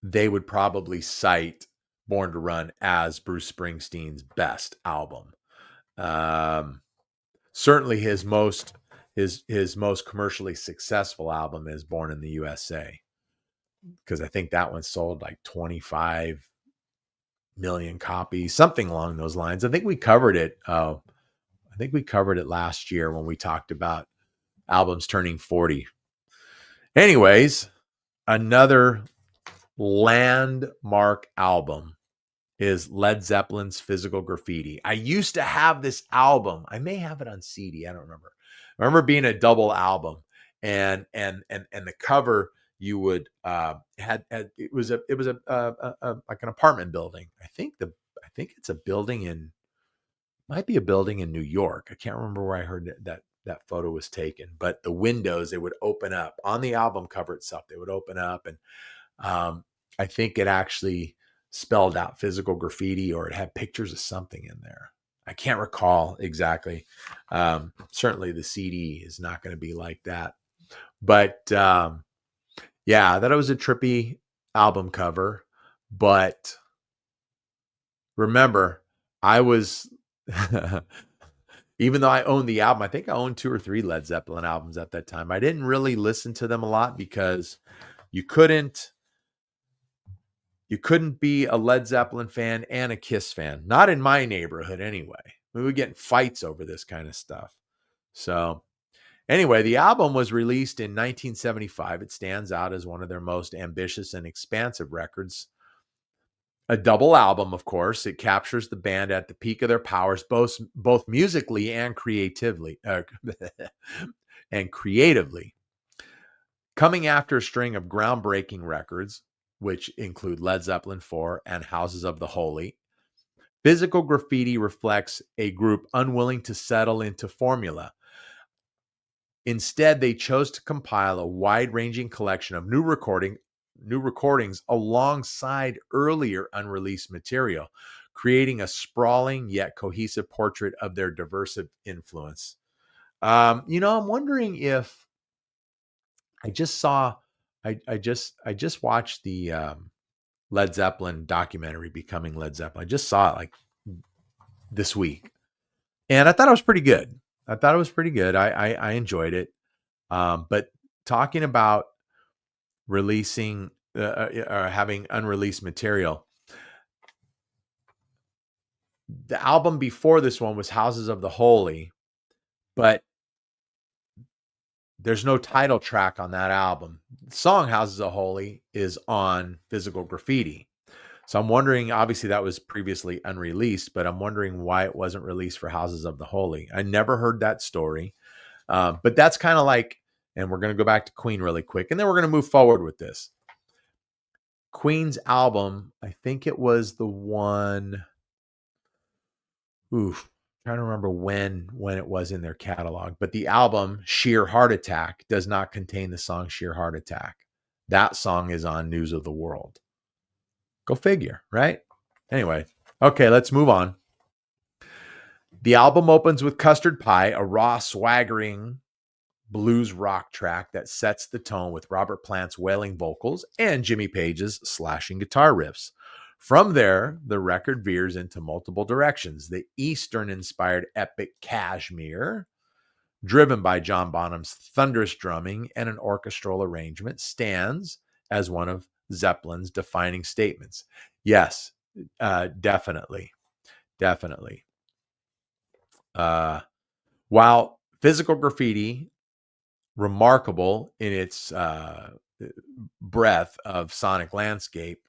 they would probably cite Born to Run as Bruce Springsteen's best album. Certainly his most commercially successful album is Born in the USA, because I think that one sold like 25 million copies, something along those lines. I think we covered it. I think we covered it last year when we talked about albums turning 40. Anyways, another landmark album is Led Zeppelin's Physical Graffiti. I used to have this album. I may have it on CD. I don't remember. I remember being a double album, and the cover, you would had it was a like an apartment building. I think it's a building in might be a building in New York. I can't remember where I heard that photo was taken, but the windows, they would open up on the album cover itself. They would open up, and I think it actually spelled out physical graffiti, or it had pictures of something in there. I can't recall exactly. Certainly the CD is not going to be like that. But yeah, that was a trippy album cover. But remember, I was, even though I owned the album, I think I owned 2 or 3 Led Zeppelin albums at that time. I didn't really listen to them a lot because you couldn't be a Led Zeppelin fan and a Kiss fan. Not in my neighborhood anyway. We would get in fights over this kind of stuff. So anyway, the album was released in 1975. It stands out as one of their most ambitious and expansive records. A double album, of course. It captures the band at the peak of their powers, both musically and creatively. And creatively. Coming after a string of groundbreaking records, which include Led Zeppelin 4 and Houses of the Holy, Physical Graffiti reflects a group unwilling to settle into formula. Instead, they chose to compile a wide-ranging collection of new recordings alongside earlier unreleased material, creating a sprawling yet cohesive portrait of their diverse influence. I'm wondering if I just saw, I just watched the Led Zeppelin documentary, Becoming Led Zeppelin. I just saw it like this week, and I thought it was pretty good. I enjoyed it. But talking about releasing or having unreleased material, the album before this one was Houses of the Holy, but there's no title track on that album. The song Houses of Holy is on Physical Graffiti. So I'm wondering, obviously that was previously unreleased, but I'm wondering why it wasn't released for Houses of the Holy. I never heard that story. But that's kind of like, and we're going to go back to Queen really quick, and then we're going to move forward with this. Queen's album, I think it was the one, trying to remember when it was in their catalog, but the album Sheer Heart Attack does not contain the song Sheer Heart Attack. That song is on News of the World. Go figure, right? Anyway, okay, let's move on. The album opens with Custard Pie, a raw, swaggering blues rock track that sets the tone with Robert Plant's wailing vocals and Jimmy Page's slashing guitar riffs. From there, the record veers into multiple directions. The Eastern-inspired epic Kashmir, driven by John Bonham's thunderous drumming and an orchestral arrangement, stands as one of Zeppelin's defining statements. Yes, definitely. While Physical Graffiti, remarkable in its breadth of sonic landscape,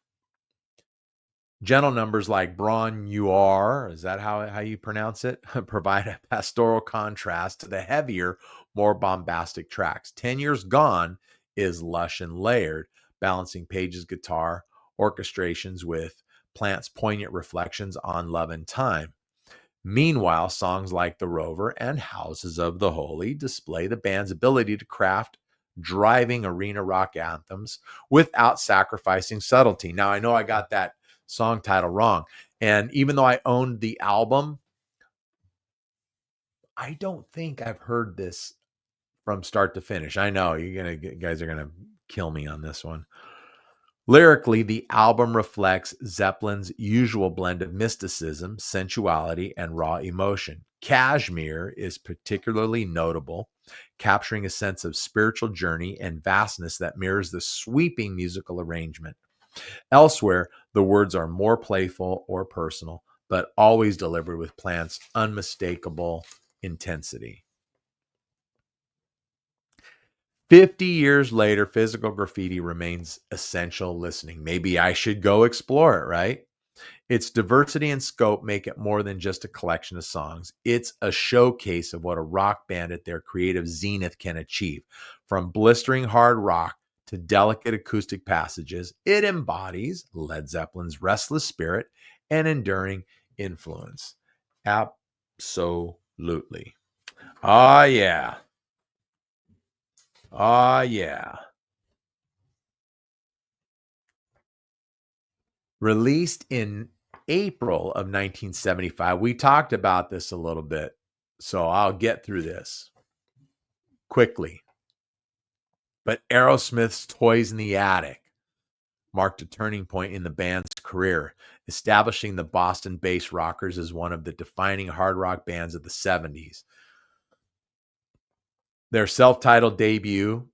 gentle numbers like Braun You Are, is that how you pronounce it, provide a pastoral contrast to the heavier, more bombastic tracks. 10 Years Gone is lush and layered, balancing Page's guitar orchestrations with Plant's poignant reflections on love and time. Meanwhile, songs like The Rover and Houses of the Holy display the band's ability to craft driving arena rock anthems without sacrificing subtlety. Now, I know I got that song title wrong, and even though I owned the album, I don't think I've heard this from start to finish. I know you guys are gonna kill me on this one. Lyrically, the album reflects Zeppelin's usual blend of mysticism, sensuality, and raw emotion. Kashmir is particularly notable, capturing a sense of spiritual journey and vastness that mirrors the sweeping musical arrangement. Elsewhere, the words are more playful or personal, but always delivered with Plant's unmistakable intensity. 50 years later, Physical Graffiti remains essential listening. Maybe I should go explore it, right? Its diversity and scope make it more than just a collection of songs. It's a showcase of what a rock band at their creative zenith can achieve. From blistering hard rock to delicate acoustic passages, it embodies Led Zeppelin's restless spirit and enduring influence. Absolutely. Oh, yeah. Oh, yeah. Released in April of 1975. We talked about this a little bit, so I'll get through this quickly. But Aerosmith's Toys in the Attic marked a turning point in the band's career, establishing the Boston-based Rockers as one of the defining hard rock bands of the 70s. Their self-titled debut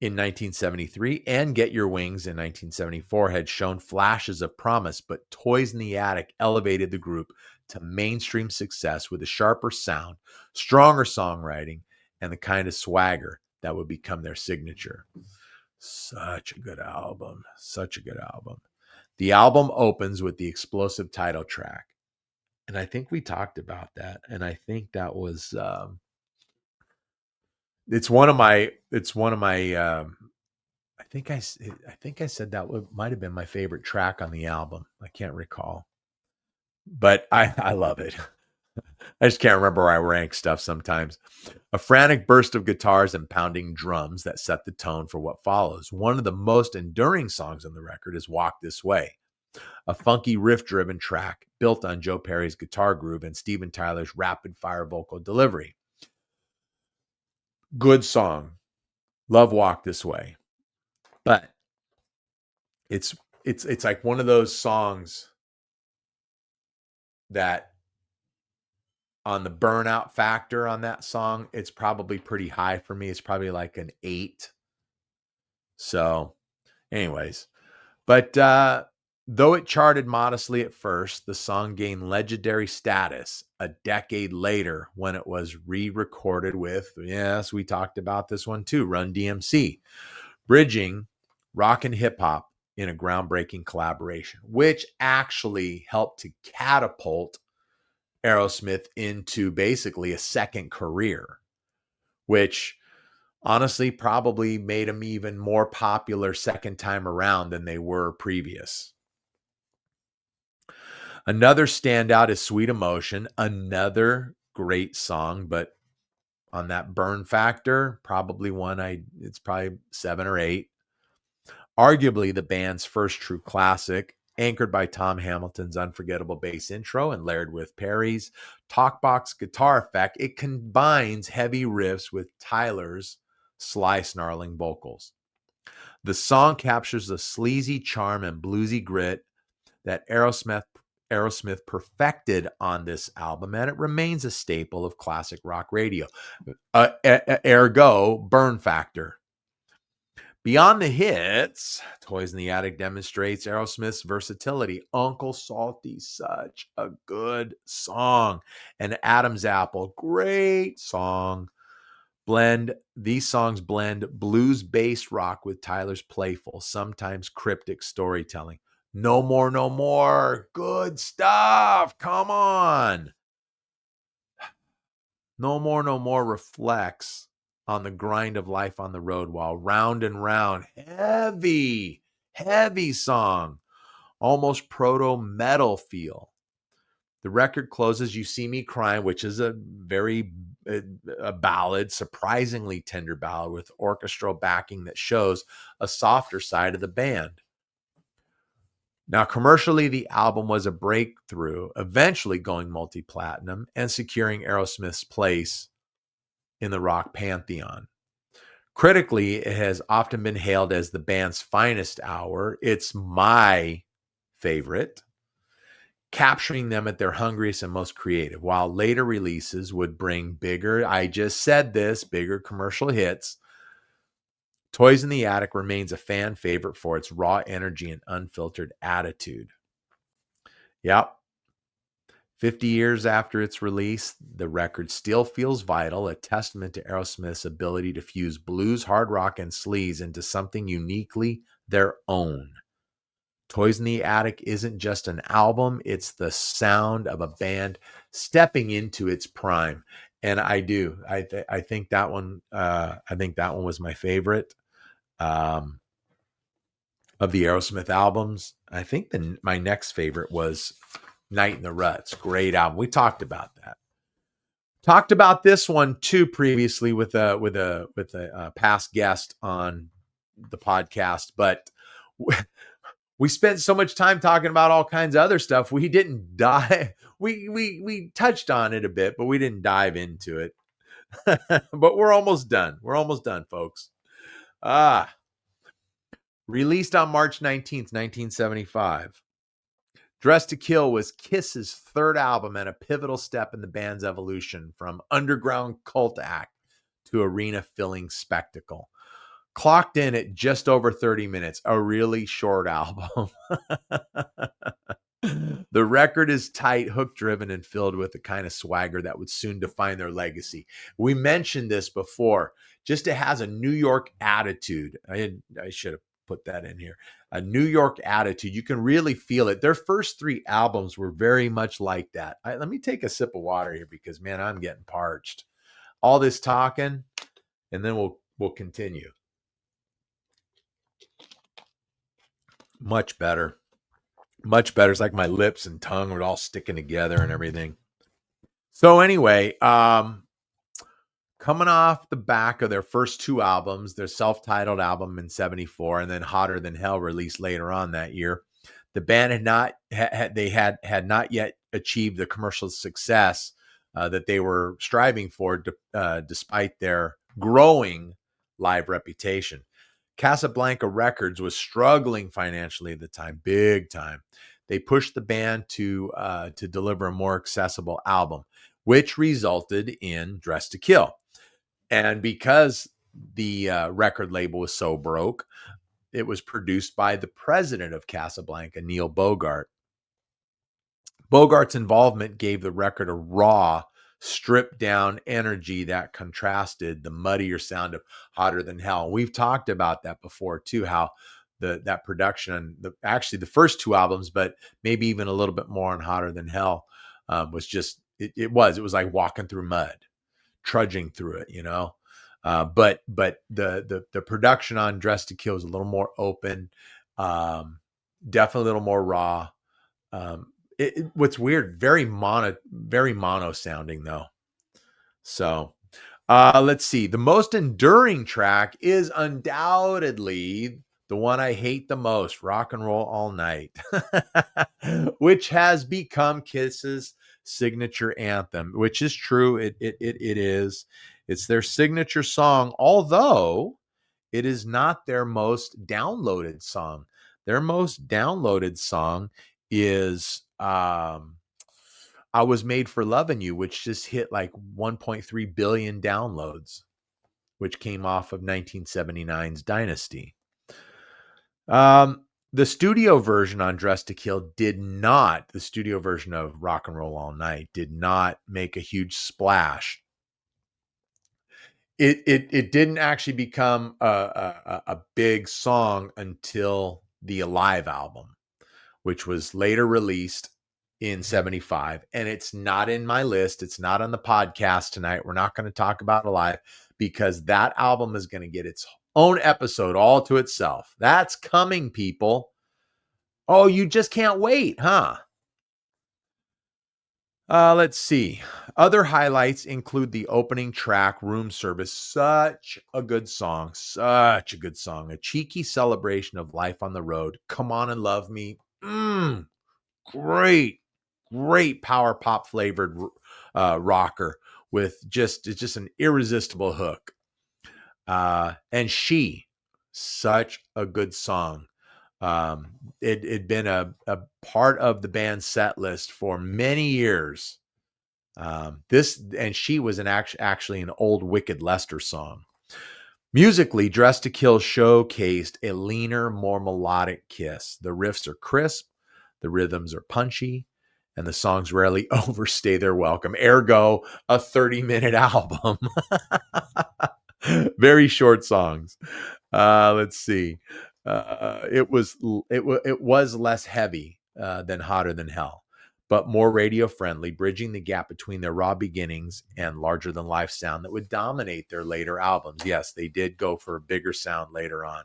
in 1973 and Get Your Wings in 1974 had shown flashes of promise, but Toys in the Attic elevated the group to mainstream success with a sharper sound, stronger songwriting, and the kind of swagger that would become their signature. Such a good album. Such a good album. The album opens with the explosive title track. And I think we talked about that. And I think that was it's one of my I think I said that might have been my favorite track on the album. I can't recall. But I love it. I just can't remember where I rank stuff sometimes. A frantic burst of guitars and pounding drums that set the tone for what follows. One of the most enduring songs on the record is Walk This Way, a funky riff-driven track built on Joe Perry's guitar groove and Steven Tyler's rapid-fire vocal delivery. Good song. Love Walk This Way. But it's like one of those songs that on the burnout factor on that song, it's probably pretty high for me. It's probably like an 8. So, anyways, but though it charted modestly at first, the song gained legendary status a decade later when it was re-recorded with, yes, we talked about this one too, Run DMC, bridging rock and hip hop in a groundbreaking collaboration, which actually helped to catapult Aerosmith into basically a second career, which honestly probably made them even more popular second time around than they were previous. Another standout is Sweet Emotion, another great song, but on that burn factor, probably it's probably 7 or 8. Arguably the band's first true classic, anchored by Tom Hamilton's unforgettable bass intro and layered with Perry's talkbox guitar effect. It combines heavy riffs with Tyler's sly, snarling vocals. The song captures the sleazy charm and bluesy grit that Aerosmith perfected on this album, and it remains a staple of classic rock radio. Ergo, burn factor. Beyond the hits, Toys in the Attic demonstrates Aerosmith's versatility. Uncle Salty, such a good song. And Adam's Apple, great song. These songs blend blues-based rock with Tyler's playful, sometimes cryptic storytelling. No More, No More, good stuff. Come on. No More, No More reflects on the grind of life on the road, while Round and Round, heavy song, almost proto-metal feel. The record closes, You See Me Crying, which is a ballad, surprisingly tender ballad with orchestral backing that shows a softer side of the band. Now, commercially, the album was a breakthrough, eventually going multi-platinum and securing Aerosmith's place in the rock pantheon. Critically, it has often been hailed as the band's finest hour. It's my favorite, capturing them at their hungriest and most creative, while later releases would bring bigger commercial hits. Toys in the Attic remains a fan favorite for its raw energy and unfiltered attitude. Yep. 50 years after its release, the record still feels vital, a testament to Aerosmith's ability to fuse blues, hard rock, and sleaze into something uniquely their own. Toys in the Attic isn't just an album, it's the sound of a band stepping into its prime. And I do. I think that one was my favorite of the Aerosmith albums. I think my next favorite was Night in the Ruts. Great album. We talked about that. Talked about this one too previously with a past guest on the podcast, but we spent so much time talking about all kinds of other stuff. We didn't dive. We touched on it a bit, but we didn't dive into it. But we're almost done. We're almost done, folks. Released on March 19th, 1975. Dressed to Kill was Kiss's third album and a pivotal step in the band's evolution from underground cult act to arena-filling spectacle. Clocked in at just over 30 minutes, a really short album. The record is tight, hook-driven, and filled with the kind of swagger that would soon define their legacy. We mentioned this before. Just it has a New York attitude. I should have put that in here. A New York attitude. You can really feel it. Their first three albums were very much like that. Let me take a sip of water here because, man, I'm getting parched. All this talking, and then we'll continue. Much better. Much better. It's like my lips and tongue were all sticking together and everything. So anyway, coming off the back of their first two albums, their self-titled album in 74 and then Hotter Than Hell released later on that year, the band had not yet achieved the commercial success that they were striving for, despite their growing live reputation. Casablanca Records was struggling financially at the time, big time. They pushed the band to deliver a more accessible album, which resulted in Dressed to Kill. And because the record label was so broke, it was produced by the president of Casablanca, Neil Bogart. Bogart's involvement gave the record a raw, stripped down energy that contrasted the muddier sound of Hotter Than Hell. We've talked about that before too, how that production, actually the first two albums, but maybe even a little bit more on Hotter Than Hell, was just, it was like walking through mud, trudging through it, you know. But the production on Dressed to Kill is a little more open, definitely a little more raw. What's weird, very mono sounding though. So let's see. The most enduring track is undoubtedly the one I hate the most, Rock and Roll All Night, which has become Kiss's signature anthem, which is true. It is. It's their signature song, although it is not their most downloaded song. Their most downloaded song is I Was Made for Loving You, which just hit like 1.3 billion downloads, which came off of 1979's Dynasty. The studio version on Dressed to Kill the studio version of Rock and Roll All Night did not make a huge splash. It didn't actually become a big song until the Alive album, which was later released in 75. And it's not in my list. It's not on the podcast tonight. We're not going to talk about Alive because that album is going to get its own episode all to itself. That's coming, people. Oh, you just can't wait, huh? Let's see. Other highlights include the opening track, Room Service. Such a good song. Such a good song. A cheeky celebration of life on the road. Come On and Love Me. Great power pop flavored rocker with it's just an irresistible hook. And such a good song. It'd been a part of the band's set list for many years. She was actually an old Wicked Lester song. Musically, Dressed to Kill showcased a leaner, more melodic Kiss. The riffs are crisp, the rhythms are punchy, and the songs rarely overstay their welcome. Ergo, a 30-minute album. Very short songs. Let's see. It was less heavy than Hotter Than Hell, but more radio friendly, bridging the gap between their raw beginnings and larger than life sound that would dominate their later albums. Yes, they did go for a bigger sound later on.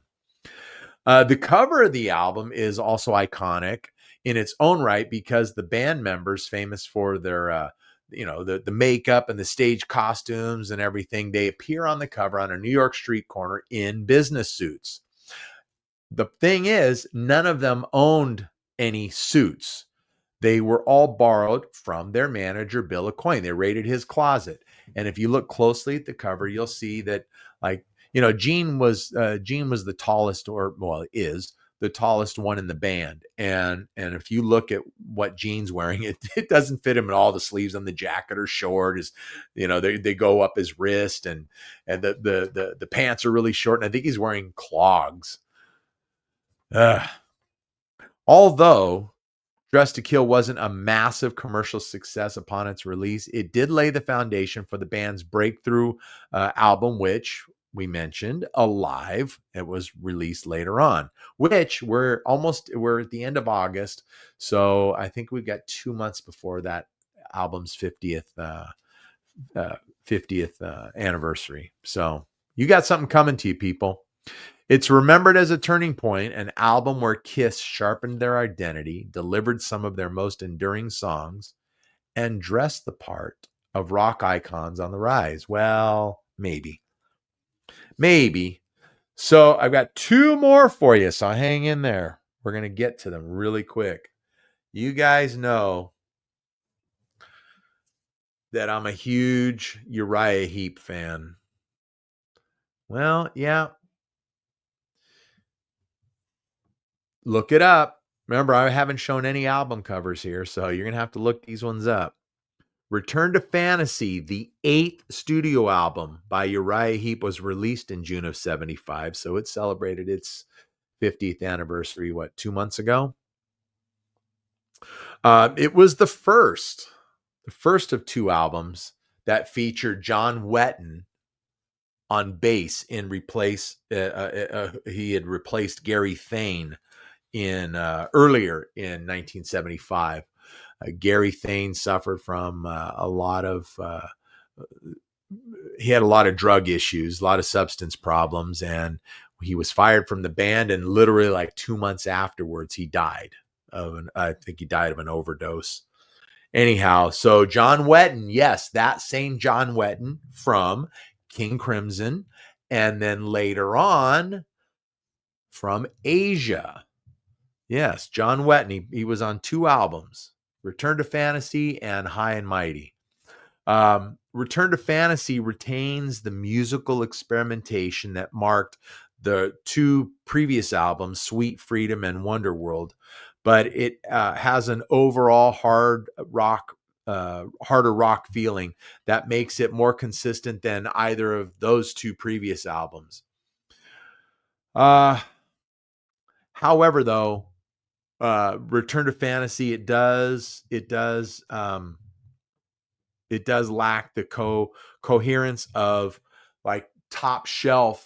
The cover of the album is also iconic in its own right because the band members, famous for their the makeup and the stage costumes and everything. They appear on the cover on a New York street corner in business suits. The thing is, none of them owned any suits. They were all borrowed from their manager, Bill Aucoin. They raided his closet. And if you look closely at the cover, you'll see that, like, Gene was the tallest, or well, is the tallest one in the band. And if you look at what Gene's wearing, it doesn't fit him at all. The sleeves on the jacket are short. They go up his wrist, and the pants are really short. And I think he's wearing clogs. Although Dress to Kill wasn't a massive commercial success upon its release, it did lay the foundation for the band's breakthrough album, which we mentioned, Alive. It was released later on, which we're at the end of August. So I think we've got 2 months before that album's 50th anniversary. So you got something coming to you, people. It's remembered as a turning point, an album where Kiss sharpened their identity, delivered some of their most enduring songs, and dressed the part of rock icons on the rise. Well, maybe. So I've got 2 more for you, so hang in there. We're going to get to them really quick. You guys know that I'm a huge Uriah Heep fan. Well, yeah. Look it up. Remember, I haven't shown any album covers here, so you're going to have to look these ones up. Return to Fantasy, the 8th studio album by Uriah Heep, was released in June of 75, so it celebrated its 50th anniversary, 2 months ago? It was the first of 2 albums that featured John Wetton on bass he had replaced Gary Thane earlier in 1975. Gary Thane suffered from he had a lot of drug issues, a lot of substance problems, and he was fired from the band. And literally, like 2 months afterwards, he died I think he died of an overdose. Anyhow, so John Wetton, yes, that same John Wetton from King Crimson, and then later on from Asia. Yes, John Wetton. He was on 2 albums, Return to Fantasy and High and Mighty. Return to Fantasy retains the musical experimentation that marked the 2 previous albums, Sweet Freedom and Wonderworld, but it has an overall harder rock feeling that makes it more consistent than either of those 2 previous albums. However, though, Return to Fantasy, it does lack the coherence of like top shelf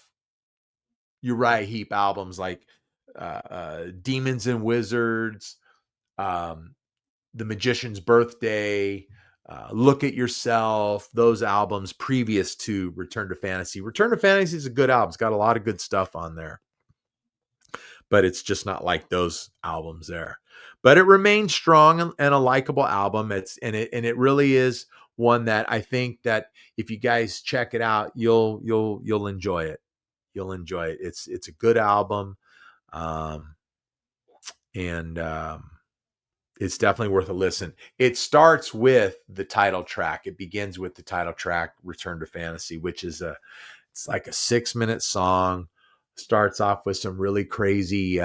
Uriah Heep albums like Demons and Wizards, The Magician's Birthday, Look at Yourself, those albums previous to Return to Fantasy. Return to Fantasy is a good album. It's got a lot of good stuff on there, but it's just not like those albums there. But it remains strong and a likable album. It really is one that I think that if you guys check it out, you'll enjoy it. You'll enjoy it. It's a good album, and it's definitely worth a listen. It starts with the title track. It begins with the title track, Return to Fantasy, which is it's like a 6-minute song. Starts off with some really crazy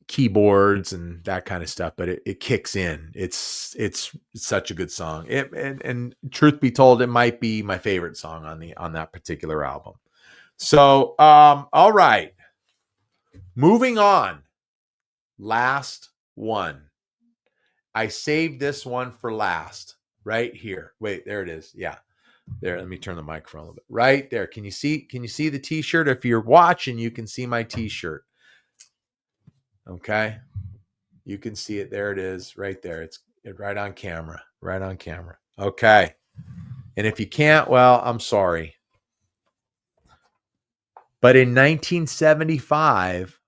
keyboards and that kind of stuff, but it kicks in. It's such a good song. And truth be told, it might be my favorite song on that particular album. So, all right, moving on. Last one. I saved this one for last. Right here. Wait, there it is. Yeah. There, let me turn the microphone a little bit. Right there. Can you see the t-shirt? If you're watching, you can see my t-shirt. Okay. You can see it. There it is. Right there. It's right on camera. Right on camera. Okay. And if you can't, well, I'm sorry. But in 1975,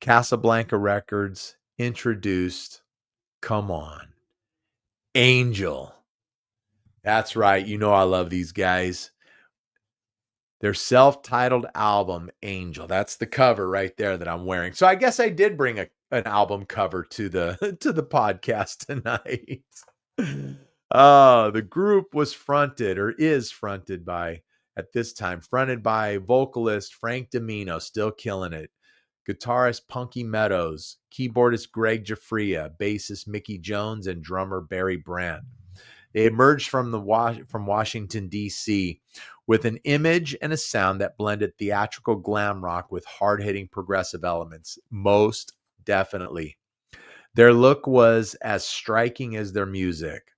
Casablanca Records introduced, come on, Angel. That's right. You know I love these guys. Their self-titled album, Angel. That's the cover right there that I'm wearing. So I guess I did bring an album cover to the to the podcast tonight. The group was fronted or is fronted by, at this time, fronted by vocalist Frank Domino, still killing it. Guitarist Punky Meadows, keyboardist Greg Giuffria, bassist Mickey Jones, and drummer Barry Brandt. They emerged from Washington, D.C. with an image and a sound that blended theatrical glam rock with hard-hitting progressive elements. Most definitely. Their look was as striking as their music.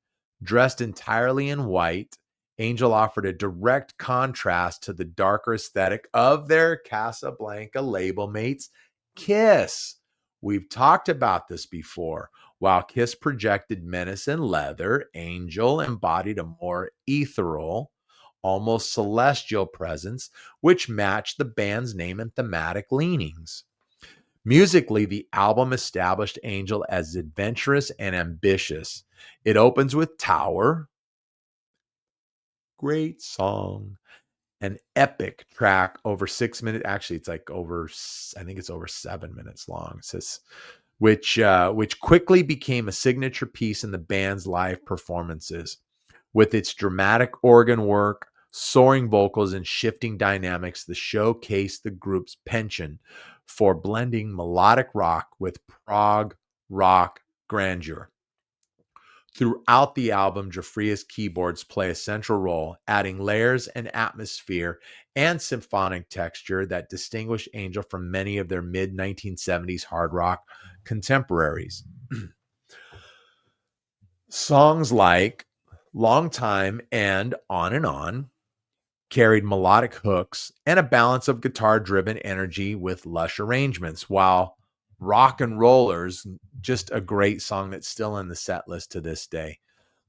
Dressed entirely in white, Angel offered a direct contrast to the darker aesthetic of their Casablanca label mates, Kiss. We've talked about this before. While Kiss projected menace and leather, Angel embodied a more ethereal, almost celestial presence, which matched the band's name and thematic leanings. Musically, the album established Angel as adventurous and ambitious. It opens with Tower, great song, an epic track over 6 minutes. Actually, it's like over, I think it's over 7 minutes long. It says, which quickly became a signature piece in the band's live performances. With its dramatic organ work, soaring vocals, and shifting dynamics, the show showcased the group's penchant for blending melodic rock with prog rock grandeur. Throughout the album, Giuffria's keyboards play a central role, adding layers and atmosphere and symphonic texture that distinguish Angel from many of their mid-1970s hard rock contemporaries. Songs like Long Time and On carried melodic hooks and a balance of guitar-driven energy with lush arrangements, while Rock and Rollers, just a great song that's still in the set list to this day,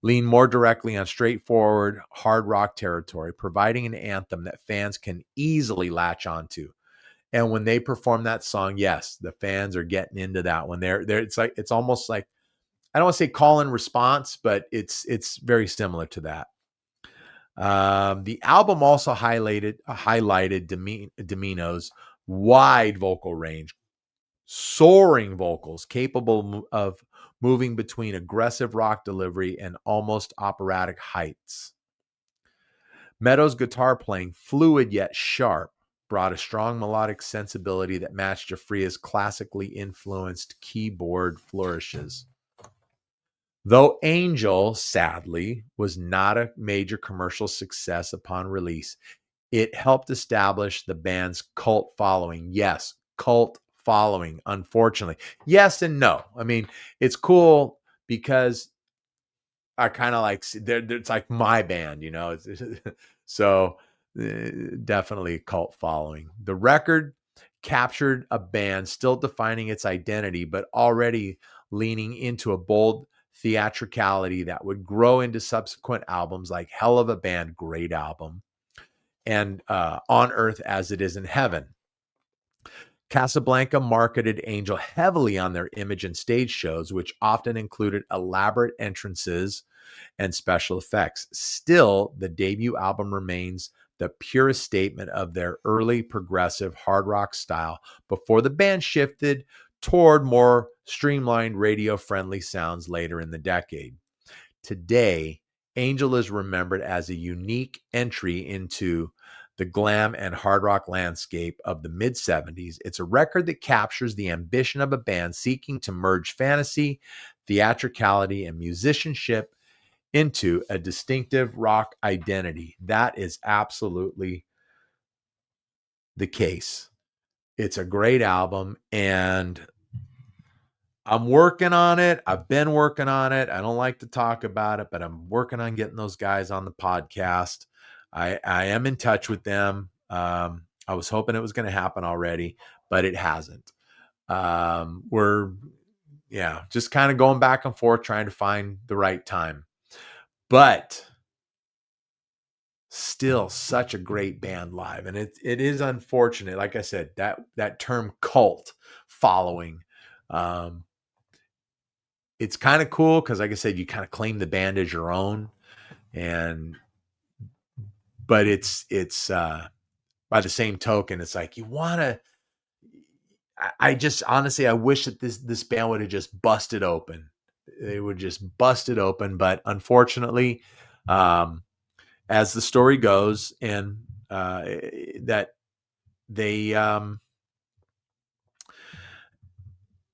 lean more directly on straightforward hard rock territory, providing an anthem that fans can easily latch onto. And when they perform that song, yes, the fans are getting into that one. It's almost like, I don't want to say call and response, but it's very similar to that. The album also highlighted Domino's wide vocal range, soaring vocals capable of moving between aggressive rock delivery and almost operatic heights. Meadows' guitar playing, fluid yet sharp, brought a strong melodic sensibility that matched Giuffria's classically influenced keyboard flourishes. Though Angel, sadly, was not a major commercial success upon release, it helped establish the band's cult following. Yes, cult following, unfortunately. Yes and no. I mean, it's cool because I kind of like, it's like my band, you know? So definitely a cult following. The record captured a band still defining its identity, but already leaning into a bold theatricality that would grow into subsequent albums like Hell of a Band, great album, and On Earth as It Is in Heaven. Casablanca marketed Angel heavily on their image and stage shows, which often included elaborate entrances and special effects. Still, the debut album remains the purest statement of their early progressive hard rock style before the band shifted toward more streamlined radio-friendly sounds later in the decade. Today, Angel is remembered as a unique entry into the glam and hard rock landscape of the mid-70s. It's a record that captures the ambition of a band seeking to merge fantasy, theatricality, and musicianship into a distinctive rock identity. That is absolutely the case. It's a great album, and I'm working on it. I've been working on it. I don't like to talk about it, but I'm working on getting those guys on the podcast. I am in touch with them. I was hoping it was going to happen already, but it hasn't. We're just kind of going back and forth trying to find the right time. But still such a great band live. And it is unfortunate, like I said, that term cult following it's kind of cool because, like I said, you kind of claim the band as your own, and but it's by the same token, it's like you want to. I just honestly, I wish that this band would have just busted open. They would just bust it open, but unfortunately, um, as the story goes, and that they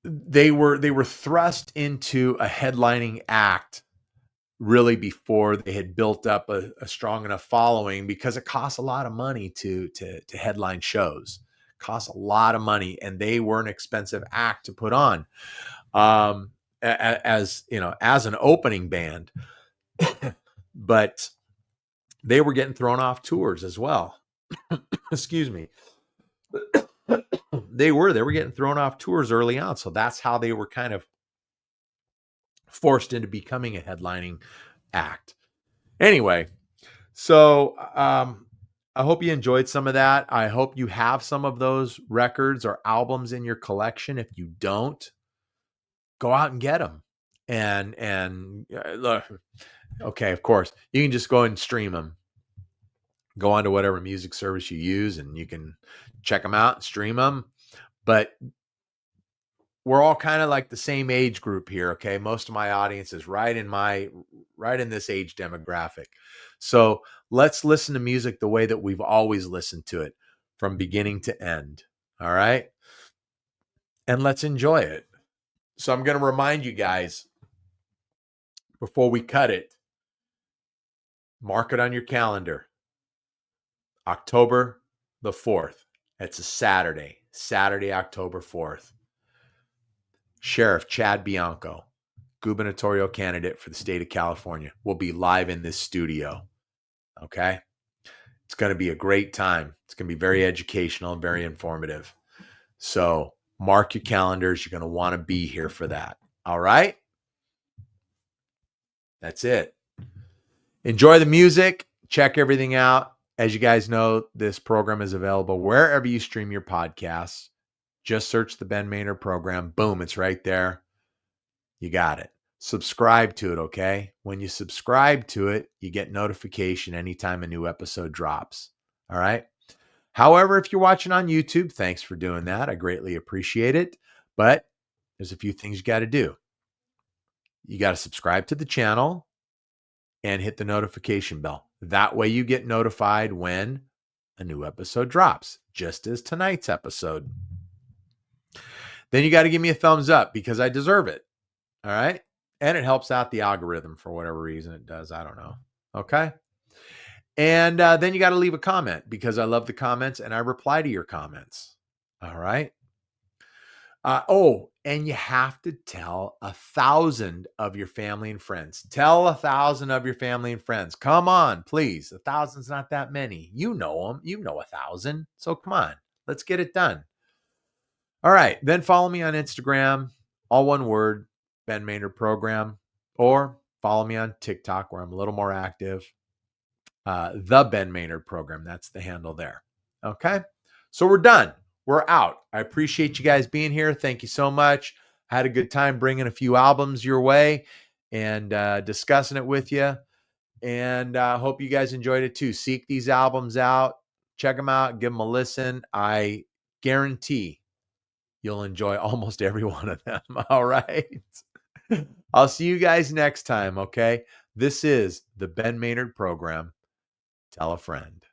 they were thrust into a headlining act really before they had built up a strong enough following, because it costs a lot of money to headline shows. It costs a lot of money, and they were an expensive act to put on. As you know, as an opening band, but they were getting thrown off tours as well. Excuse me. They were getting thrown off tours early on, so that's how they were kind of forced into becoming a headlining act. Anyway, so I hope you enjoyed some of that. I hope you have some of those records or albums in your collection. If you don't, go out and get them. And look, okay, of course, you can just go and stream them. Go on to whatever music service you use, and you can check them out and stream them. But we're all kind of like the same age group here. Okay. Most of my audience is right in this age demographic. So let's listen to music the way that we've always listened to it, from beginning to end. All right. And let's enjoy it. So I'm going to remind you guys before we cut it, mark it on your calendar. October the 4th. It's a Saturday, October 4th. Sheriff Chad Bianco, gubernatorial candidate for the state of California, will be live in this studio. Okay. It's going to be a great time. It's going to be very educational and very informative. So mark your calendars. You're going to want to be here for that. All right. That's it. Enjoy the music. Check everything out. As you guys know, this program is available wherever you stream your podcasts. Just search the Ben Maynard program. Boom, it's right there. You got it. Subscribe to it, okay? When you subscribe to it, you get notification anytime a new episode drops. All right? However, if you're watching on YouTube, thanks for doing that. I greatly appreciate it. But there's a few things you got to do. You got to subscribe to the channel and hit the notification bell. That way you get notified when a new episode drops, just as tonight's episode. Then you got to give me a thumbs up because I deserve it. All right. And it helps out the algorithm for whatever reason it does. I don't know. Okay. And then you got to leave a comment because I love the comments and I reply to your comments. All right. And you have to tell 1,000 of your family and friends. Tell 1,000 of your family and friends. Come on, please. 1,000's not that many. You know them. You know 1,000. So come on. Let's get it done. All right. Then follow me on Instagram. All one word. Ben Maynard Program. Or follow me on TikTok where I'm a little more active. The Ben Maynard Program. That's the handle there. Okay. So we're done. We're out. I appreciate you guys being here. Thank you so much. I had a good time bringing a few albums your way and discussing it with you. And I hope you guys enjoyed it too. Seek these albums out. Check them out. Give them a listen. I guarantee you'll enjoy almost every one of them. All right. I'll see you guys next time. Okay. This is the Ben Maynard Program. Tell a friend.